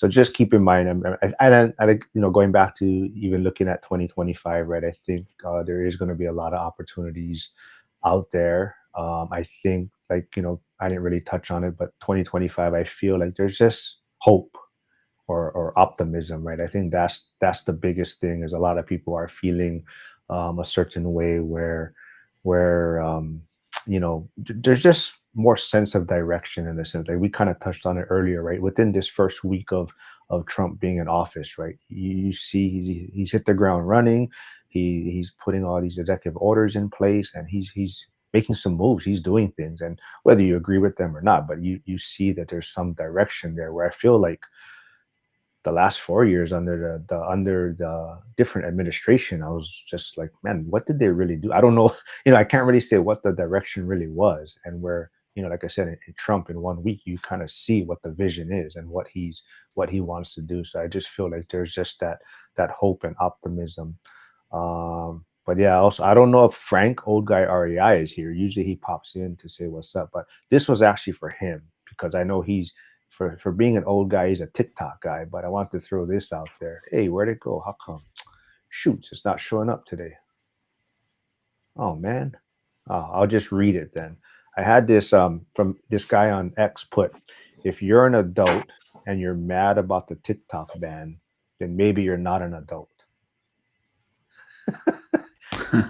just keep in mind, I think going back to even looking at 2025, right? I think there is going to be a lot of opportunities out there. I think like I didn't really touch on it, but 2025, I feel like there's just hope or optimism, right? I think that's the biggest thing. Is a lot of people are feeling a certain way where there's just more sense of direction in a sense. Like we kind of touched on it earlier, right? Within this first week of Trump being in office, right? You see he's hit the ground running. He's putting all these executive orders in place, and he's making some moves. He's doing things, and whether you agree with them or not, but you see that there's some direction there. Where I feel like the last 4 years under the different administration, I was just like, man, what did they really do? I don't know. I can't really say what the direction really was, and where like I said, in Trump in 1 week, you kind of see what the vision is and what he wants to do. So I just feel like there's just that hope and optimism. But yeah, also I don't know if Frank, old guy REI, is here. Usually he pops in to say what's up, but this was actually for him because I know he's for being an old guy, he's a TikTok guy. But I want to throw this out there. Hey, where'd it go? How come? Shoot, it's not showing up today. Oh man. Oh, I'll just read it then. I had this from this guy on X put, if you're an adult and you're mad about the TikTok ban, then maybe you're not an adult.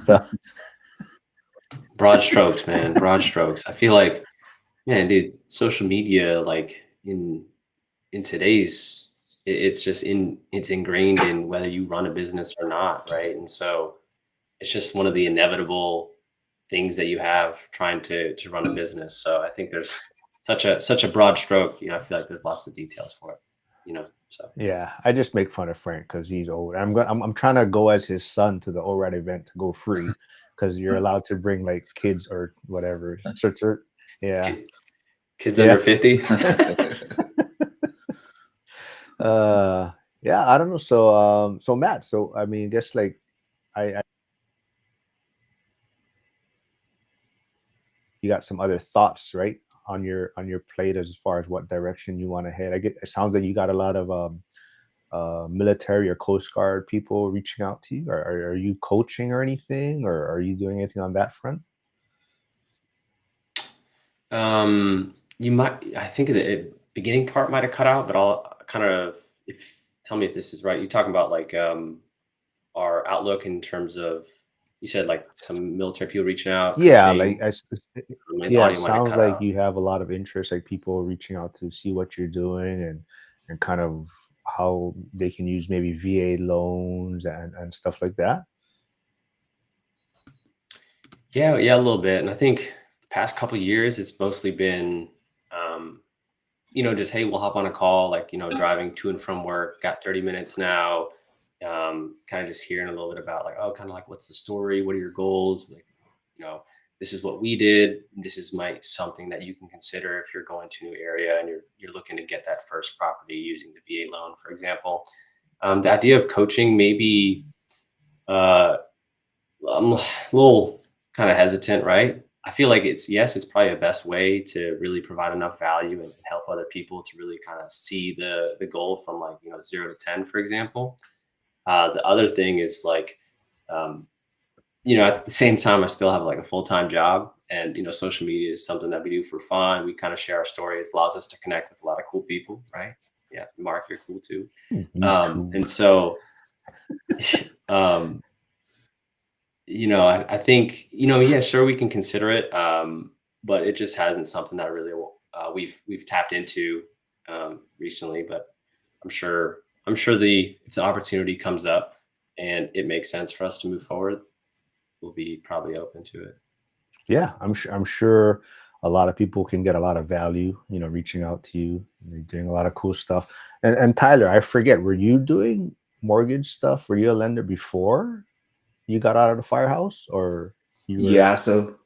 So, Broad strokes, man. Broad strokes. I feel like, man, dude, social media, like in today's, it's just it's ingrained in whether you run a business or not, right? And so it's just one of the inevitable things that you have trying to run a business. So I think there's such a broad stroke. I feel like there's lots of details for it. So yeah, I just make fun of Frank because he's old. I'm trying to go as his son to the ORAD event to go free because you're allowed to bring like kids or whatever. Yeah. Kids Yeah. under 50. Yeah, I don't know. So Matt, so I mean, guess like I you got some other thoughts, right, on your plate as far as what direction you want to head. It sounds like you got a lot of military or Coast Guard people reaching out to you. Are you coaching or anything, or are you doing anything on that front? You might, I think the beginning part might have cut out, but I'll kind of, if tell me if this is right. You're talking about like our outlook in terms of, you said like some military people reaching out, Yeah, coaching. like The yeah, it audio might have sounds cut like out. you have a lot of interest, like people reaching out to see what you're doing and kind of how they can use maybe VA loans and stuff like that. Yeah, a little bit. And I think the past couple years, it's mostly been, um, just hey, we'll hop on a call, like driving to and from work. Got 30 minutes now. Kind of just hearing a little bit about like, oh, kind of like what's the story? What are your goals? Like, you know, this is what we did. This is might something that you can consider if you're going to a new area and you're looking to get that first property using the VA loan, for example. The idea of coaching maybe uh, I'm a little kind of hesitant, right? I feel like it's probably the best way to really provide enough value and help other people to really kind of see the goal from like 0 to 10, for example. The other thing is like, um, at the same time, I still have like a full time job, and social media is something that we do for fun. We kind of share our stories, allows us to connect with a lot of cool people, right? Yeah, Mark, you're cool too. You too. And so, um, I think, yeah, sure, we can consider it, but it just hasn't something that really we've tapped into recently. But I'm sure the if the opportunity comes up and it makes sense for us to move forward, we'll be probably open to it. Yeah, I'm sure a lot of people can get a lot of value, reaching out to you. You're doing a lot of cool stuff. And Tyler, I forget, were you doing mortgage stuff? Were you a lender before you got out of the firehouse, or you were? Yeah, so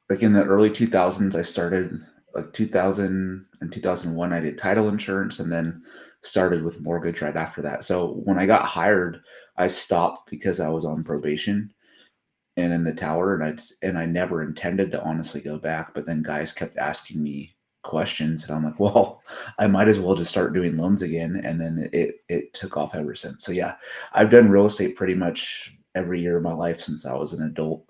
like in the early 2000s, I started like 2000 and 2001. I did title insurance and then started with mortgage right after that. So when I got hired, I stopped because I was on probation and in the tower, and I never intended to honestly go back. But then guys kept asking me questions, and I'm like, well, I might as well just start doing loans again. And then it took off ever since. So yeah, I've done real estate pretty much every year of my life since I was an adult.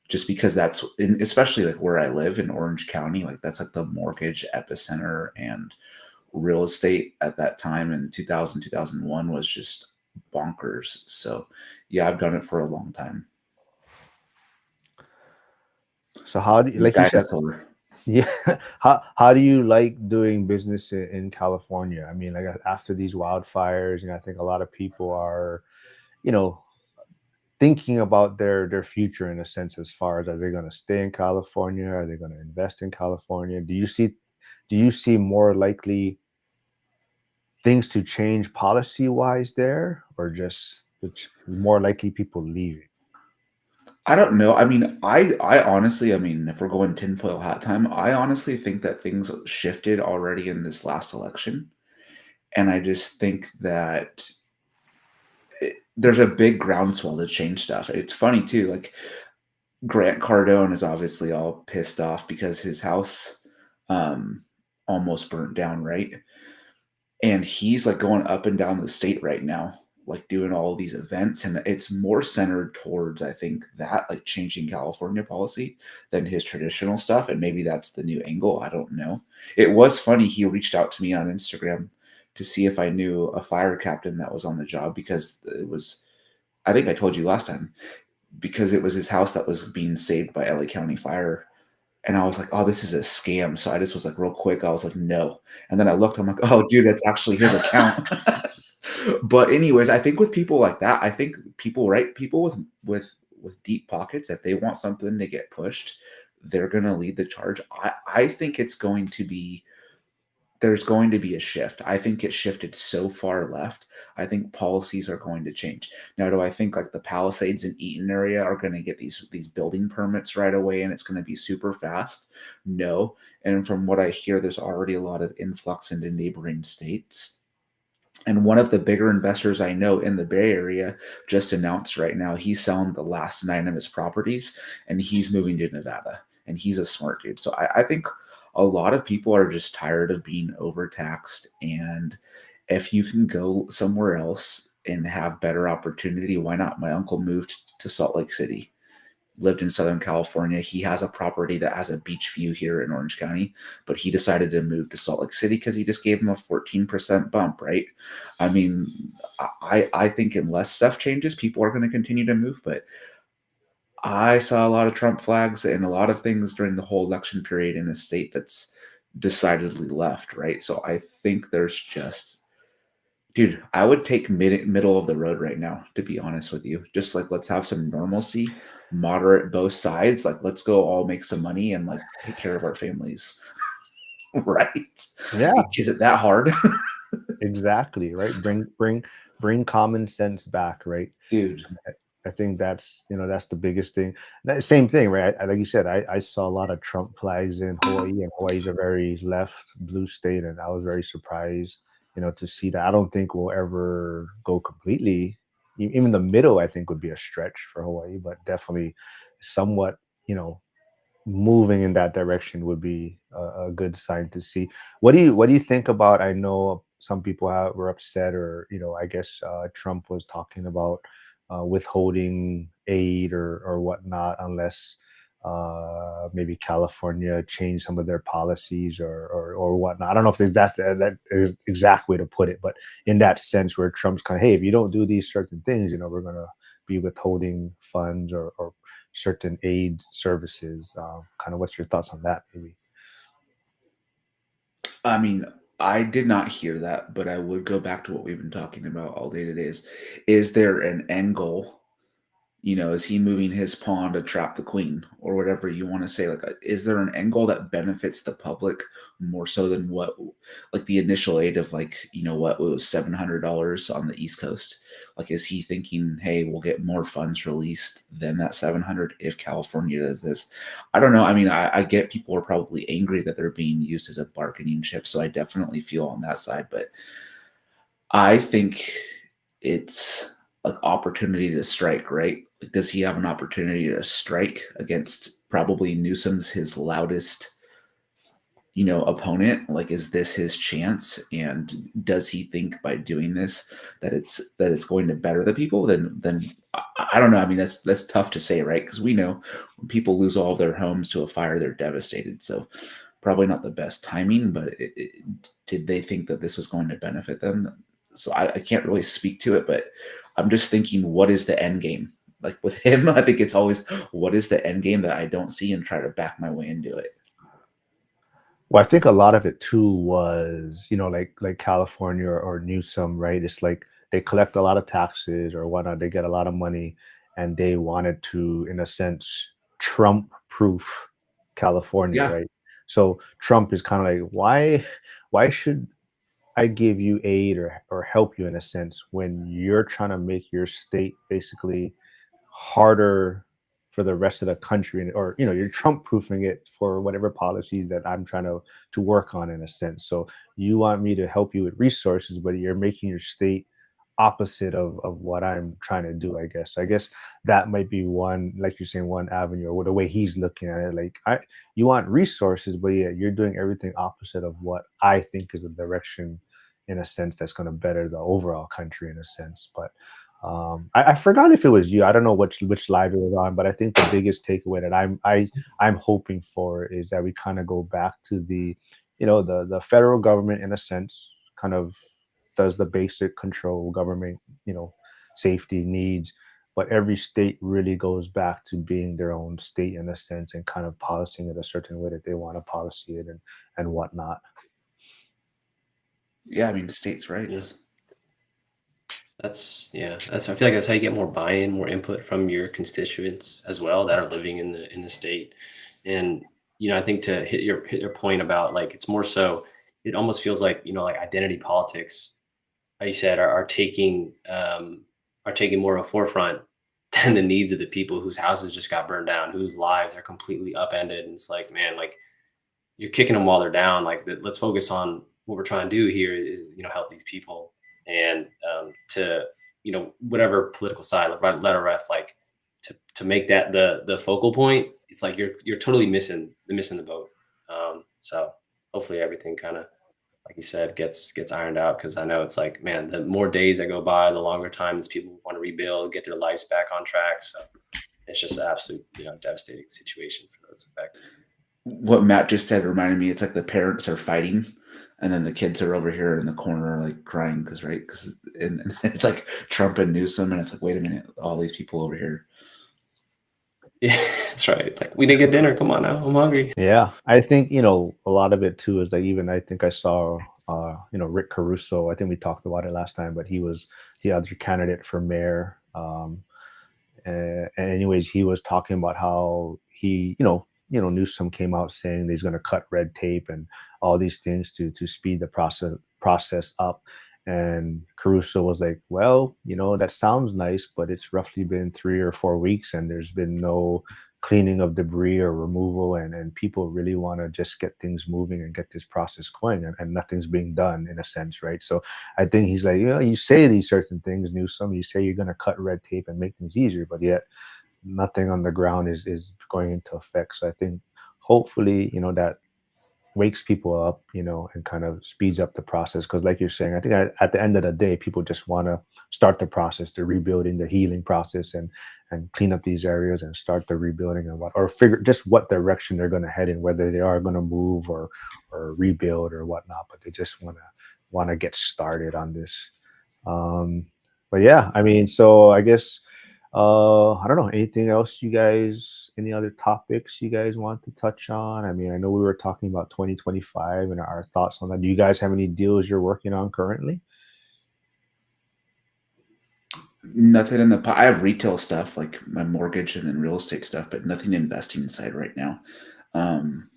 Just because especially like where I live in Orange County, like that's like the mortgage epicenter, and real estate at that time in 2000 2001 was just bonkers. So yeah, I've done it for a long time. So how do you, like you Guy said, that's older. yeah, how do you like doing business in California? I mean, like after these wildfires, I think a lot of people are, you know, thinking about their future in a sense, as far as, are they going to stay in California? Are they going to invest in California? Do you see more likely things to change policy wise there, or just more likely people leaving? I don't know. I mean, I honestly, I mean, if we're going tinfoil hat time, I honestly think that things shifted already in this last election. And I just think that there's a big groundswell to change stuff. It's funny too. Like Grant Cardone is obviously all pissed off because his house um, almost burnt down, right? And he's like going up and down the state right now, like doing all these events. And it's more centered towards, I think, that like changing California policy than his traditional stuff. And maybe that's the new angle. I don't know. It was funny. He reached out to me on Instagram to see if I knew a fire captain that was on the job, because it was, I think I told you last time, because it was his house that was being saved by LA County Fire. And I was like, oh, this is a scam. So I just was like, real quick, I was like, no. And then I looked, I'm like, oh, dude, that's actually his account. But anyways, I think with people like that, I think people, right? People with deep pockets, if they want something to get pushed, they're gonna lead the charge. I think it's going to be there's going to be a shift. I think it shifted so far left. I think policies are going to change. Now, do I think like the Palisades and Eaton area are going to get these building permits right away and it's going to be super fast? No. And from what I hear, there's already a lot of influx into neighboring states. And one of the bigger investors I know in the Bay Area just announced right now he's selling the last 9 of his properties and he's moving to Nevada. And he's a smart dude. So I think a lot of people are just tired of being overtaxed. And if you can go somewhere else and have better opportunity, why not? My uncle moved to Salt Lake City, lived in Southern California. He has a property that has a beach view here in Orange County, but he decided to move to Salt Lake City because he just gave him a 14% bump, right? I mean, I think unless stuff changes, people are going to continue to move. But I saw a lot of Trump flags and a lot of things during the whole election period in a state that's decidedly left, right? So I think there's just Dude, I would take middle of the road right now, to be honest with you. Just like let's have some normalcy, moderate both sides. Like let's go all make some money and like take care of our families. Right? Yeah, Like, is it that hard? exactly. Right. Bring common sense back. Right. Dude. I think that's that's the biggest thing. Same thing, right? Like you said, I saw a lot of Trump flags in Hawaii, and Hawaii's a very left blue state, and I was very surprised, to see that. I don't think we'll ever go completely. Even the middle, I think, would be a stretch for Hawaii, but definitely somewhat, moving in that direction would be a good sign to see. What do you think about? I know some people were upset, or I guess Trump was talking about withholding aid or whatnot, unless maybe California changed some of their policies or whatnot. I don't know if that is exact way to put it, but in that sense, where Trump's kind of, hey, if you don't do these certain things, we're gonna be withholding funds or certain aid services. Kind of, what's your thoughts on that, maybe? I mean, I did not hear that, but I would go back to what we've been talking about all day today is there an end goal? Is he moving his pawn to trap the queen or whatever you want to say? Like, is there an end goal that benefits the public more so than what, like the initial aid of like, what was $700 on the East Coast? Like, is he thinking, hey, we'll get more funds released than that 700 if California does this? I don't know. I mean, I get people are probably angry that they're being used as a bargaining chip, so I definitely feel on that side, but I think it's an opportunity to strike, right? Like, does he have an opportunity to strike against probably Newsom's his loudest, opponent? Like, is this his chance? And does he think by doing this that it's going to better the people? Then I don't know. I mean, that's tough to say, right? Because we know when people lose all of their homes to a fire, they're devastated. So probably not the best timing, but did they think that this was going to benefit them? So I can't really speak to it, but I'm just thinking, what is the end game? Like with him, I think it's always what is the end game that I don't see and try to back my way into it. Well, I think a lot of it too was, like California or Newsom, right? It's like they collect a lot of taxes or whatnot, they get a lot of money, and they wanted to, in a sense, Trump-proof California, Yeah, right? So Trump is kind of like, why should I give you aid or help you, in a sense, when you're trying to make your state basically harder for the rest of the country, or you're Trump proofing it for whatever policies that I'm trying to work on, in a sense. So you want me to help you with resources, but you're making your state opposite of what I'm trying to do. I guess that might be one, like you're saying, one avenue, or the way he's looking at it. Like, you want resources, but yeah, you're doing everything opposite of what I think is the direction, in a sense, that's going to better the overall country, in a sense. But I forgot if it was you. I don't know which live it was on, but I think the biggest takeaway that I'm hoping for is that we kind of go back to the federal government, in a sense, kind of does the basic control government, safety needs, but every state really goes back to being their own state, in a sense, and kind of policing it a certain way that they want to policy it, and whatnot. yeah. I mean, the states' Yeah. rights. That's I feel like that's how you get more buy-in, more input from your constituents as well that are living in the state. And I think to hit your point about like it's more so it almost feels like, like identity politics, like you said, are taking more of a forefront than the needs of the people whose houses just got burned down, whose lives are completely upended. And it's like, man, like you're kicking them while they're down. Like, let's focus on what we're trying to do here is, help these people and to, whatever political side, like let a ref, like to make that the focal point. It's like you're totally missing the boat. So hopefully everything kind of, like you said, gets ironed out because I know it's like, man, the more days that go by, the longer times people want to rebuild, get their lives back on track. So it's just an absolute, devastating situation for those affected. What Matt just said reminded me. It's like the parents are fighting, and then the kids are over here in the corner like crying because right because and it's like Trump and Newsom, and it's like wait a minute, all these people over here. Yeah, that's right. Like, we didn't get dinner. Come on now. I'm hungry. Yeah, I think a lot of it too is like even I think I saw Rick Caruso. I think we talked about it last time, but he was the other candidate for mayor. And anyways, he was talking about how Newsom came out saying that he's going to cut red tape and all these things to speed the process up. And Caruso was like, well, that sounds nice, but it's roughly been 3 or 4 weeks, and there's been no cleaning of debris or removal, and people really want to just get things moving and get this process going, and nothing's being done in a sense, right? So I think he's like, you say these certain things, Newsom, you say you're going to cut red tape and make things easier, but yet nothing on the ground is going into effect. So I think hopefully, that wakes people up, and kind of speeds up the process. Because, like you're saying, I think at the end of the day, people just want to start the process, the rebuilding, the healing process, and clean up these areas and start the rebuilding and or figure just what direction they're going to head in, whether they are going to move or rebuild or whatnot. But they just want to get started on this. Um, but yeah, I mean, so I guess I don't know. Anything else any other topics you guys want to touch on? I mean, I know we were talking about 2025 and our thoughts on that. Do you guys have any deals you're working on currently? Nothing in the I have retail stuff like my mortgage and then real estate stuff, but nothing investing side right now. Um,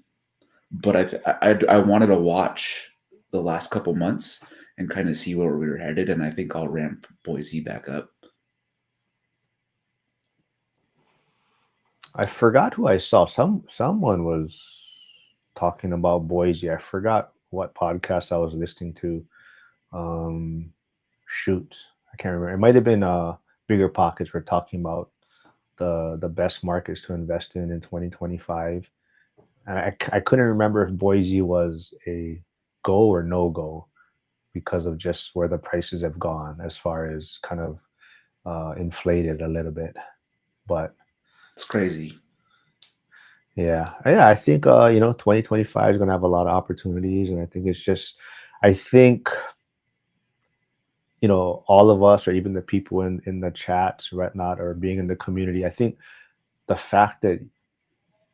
but I wanted to watch the last couple months and kind of see where we were headed, and I think I'll ramp Boise back up. I forgot who I saw. Someone was talking about Boise. I forgot what podcast I was listening to. Um, Shoot, I can't remember. It might have been Bigger Pockets. We're talking about the best markets to invest in 2025. And I couldn't remember if Boise was a go or no go because of just where the prices have gone as far as kind of inflated a little bit. But It's crazy. yeah, I think 2025 is going to have a lot of opportunities, and I think I think all of us, or even the people in the chats or whatnot, or being in the community, I think the fact that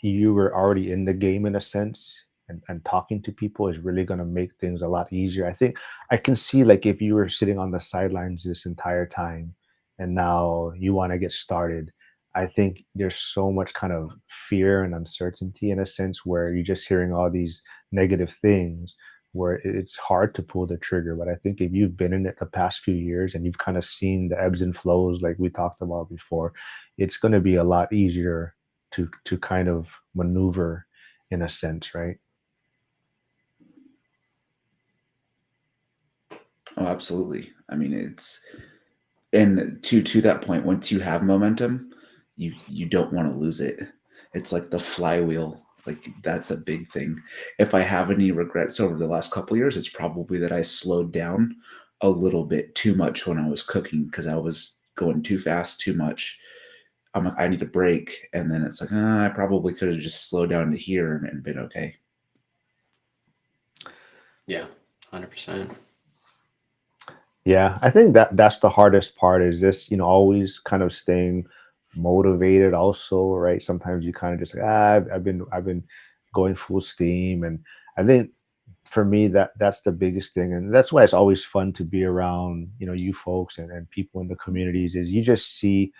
you were already in the game in a sense, and talking to people is really going to make things a lot easier. I think I can see, like, if you were sitting on the sidelines this entire time and now you want to get started, I think there's so much kind of fear and uncertainty in a sense where you're just hearing all these negative things where it's hard to pull the trigger. But I think if you've been in it the past few years and you've kind of seen the ebbs and flows like we talked about before, it's going to be a lot easier to kind of maneuver in a sense, right? Oh, absolutely. I mean, and to that point, once you have momentum, you don't want to lose it. It's like the flywheel. Like that's a big thing. If I have any regrets over the last couple years, it's probably that I slowed down a little bit too much when I was cooking because I was going too fast, too much. I'm like, I need a break, and then it's like, I probably could have just slowed down to here and been okay. Yeah, 100%. Yeah, I think that's the hardest part is this, always kind of staying motivated also, right? Sometimes you kind of just like, I've been going full steam. And I think for me that's the biggest thing. And that's why it's always fun to be around, you folks and people in the communities, is you just see,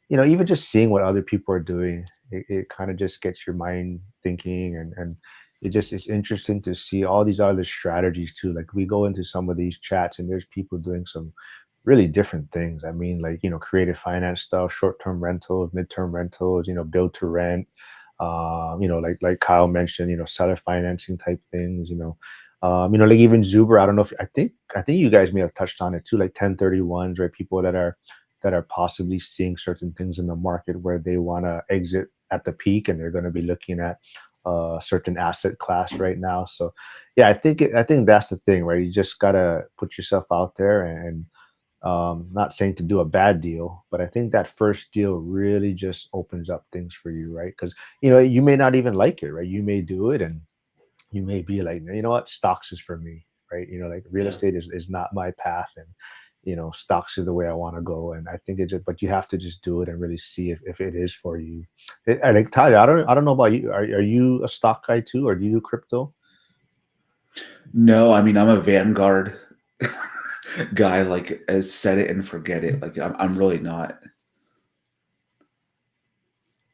even just seeing what other people are doing, it kind of just gets your mind thinking, and it's interesting to see all these other strategies too. Like, we go into some of these chats and there's people doing some really different things. I mean, like, creative finance stuff, short-term rentals, midterm rentals, build to rent, like Kyle mentioned, seller financing type things, like even Zuber. I don't know if I think you guys may have touched on it too, like 1031s, right? People that are possibly seeing certain things in the market where they want to exit at the peak, and they're going to be looking at a certain asset class right now. So yeah, I think that's the thing, right? You just gotta put yourself out there, and not saying to do a bad deal, but I think that first deal really just opens up things for you, right? Because you may not even like it, right? You may do it and you may be like, you know what, stocks is for me, right? Like real Yeah. estate is not my path. And stocks is the way I want to go. And I think but you have to just do it and really see if it is for you. I think Tyler, I don't know about you. Are you a stock guy too, or do you do crypto? No, I mean I'm a Vanguard guy. Like, as set it and forget it. Like, I'm really not.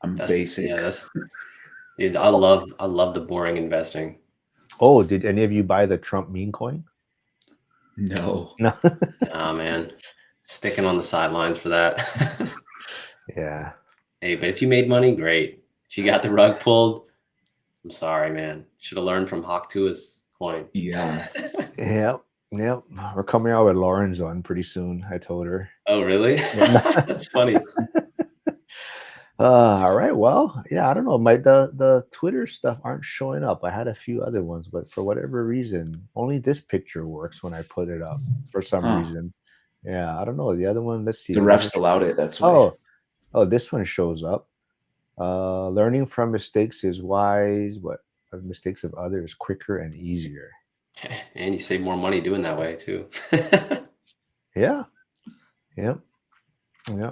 I'm basic. Dude, I love the boring investing. Oh, did any of you buy the Trump meme coin? No. No. Nah, man, sticking on the sidelines for that. Yeah. Hey, but if you made money, great. If you got the rug pulled, I'm sorry, man. Should have learned from Hawk Tua's coin. Yeah. Yep. Yep. We're coming out with Lauren's one pretty soon. I told her. Oh, really? Yeah. That's funny. All right. Well, yeah, I don't know. The Twitter stuff aren't showing up. I had a few other ones, but for whatever reason, only this picture works when I put it up for some Oh. reason. Yeah, I don't know. The other one, let's see. The refs allowed it. That's why. Oh, this one shows up. Learning from mistakes is wise, but mistakes of others quicker and easier. And you save more money doing that way too. Yeah. Yep.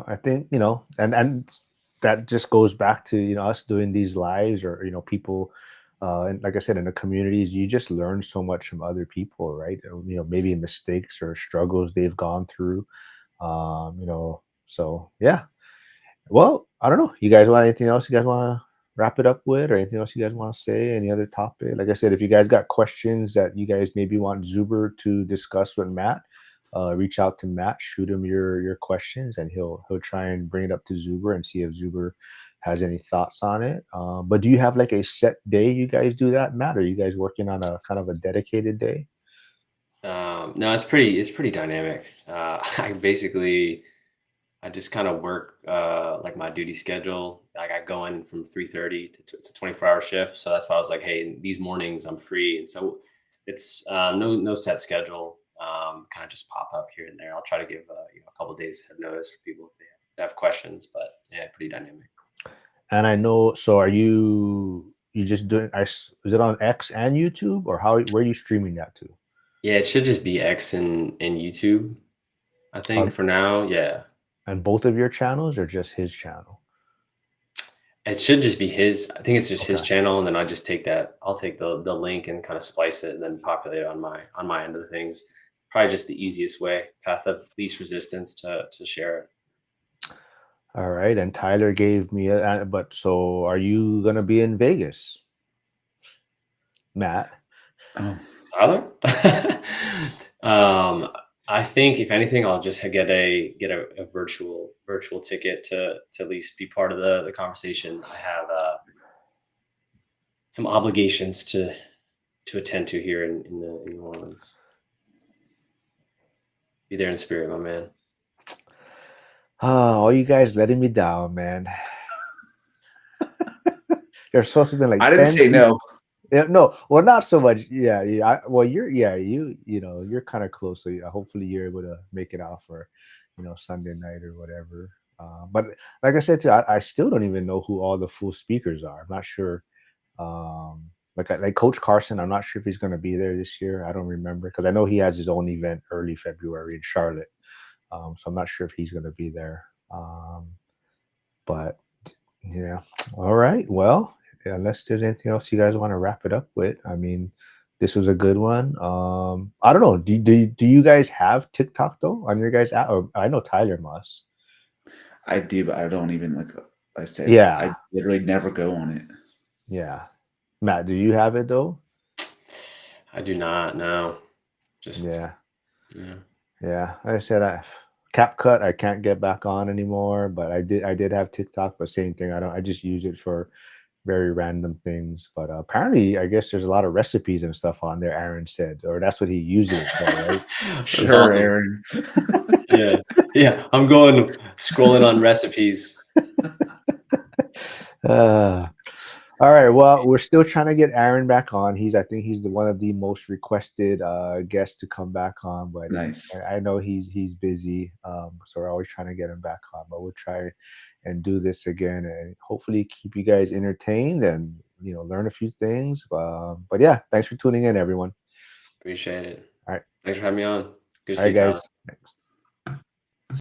I think, and that just goes back to, us doing these lives, or, people, and like I said, in the communities, you just learn so much from other people, right? Maybe mistakes or struggles they've gone through. So yeah. Well, I don't know. You guys want anything else you guys want to wrap it up with, or anything else you guys want to say? Any other topic? Like I said, if you guys got questions that you guys maybe want Zuber to discuss with Matt, reach out to Matt, shoot him your questions, and he'll try and bring it up to Zuber and see if Zuber has any thoughts on it. But do you have like a set day you guys do that, Matt? Or are you guys working on a kind of a dedicated day? No, it's pretty dynamic. I just kind of work like my duty schedule. Like I go in from 3:30 to it's a 24-hour shift. So that's why I was like, hey, these mornings I'm free. And so it's no set schedule. Kind of just pop up here and there. I'll try to give a couple days of notice for people if they have questions. But yeah, pretty dynamic. And I know. So are you just doing? Is it on X and YouTube, or where are you streaming that to? Yeah, it should just be X and YouTube. I think for now, yeah. And both of your channels, or just his channel? It should just be his. I think it's just his Okay. channel, and then I just take that. I'll take the link and kind of splice it, and then populate it on my end of things. Probably just the easiest way, path of least resistance to share it. All right. And Tyler gave me but so are you gonna be in Vegas, Matt? Oh. Tyler? I think if anything, I'll just get a virtual ticket to at least be part of the conversation. I have some obligations to attend to here in New Orleans. Be there in spirit, my man. Oh, all you guys letting me down, man. There's supposed to be like I didn't 10 say no. Yeah, no, well, not so much. Yeah. Well, you're kind of close, so hopefully you're able to make it out for, Sunday night or whatever. But like I said, too, I still don't even know who all the full speakers are. I'm not sure. Like Coach Carson, I'm not sure if he's going to be there this year. I don't remember, because I know he has his own event early February in Charlotte. So I'm not sure if he's going to be there. But yeah, all right. Well, unless there's anything else you guys want to wrap it up with, I mean, this was a good one. I don't know. Do you guys have TikTok though on your guys' app? Or I know Tyler must. I do, but I don't even, like I said. Yeah. I literally never go on it. Yeah. Matt, do you have it though? I do not. No. Just yeah. Yeah. Yeah. Like I said, CapCut I can't get back on anymore, but I did have TikTok, but same thing. I just use it for very random things. But apparently, I guess there's a lot of recipes and stuff on there, Aaron said, or that's what he uses it for, right? That's awesome. Aaron. Yeah. I'm going scrolling on recipes. All right. Well, we're still trying to get Aaron back on. I think he's one of the most requested guests to come back on. But nice. I know he's busy, so we're always trying to get him back on. But we'll try and do this again, and hopefully keep you guys entertained and learn a few things. But yeah, thanks for tuning in, everyone. Appreciate it. All right. Thanks for having me on. Good to All see right, guys. Tyler. Thanks.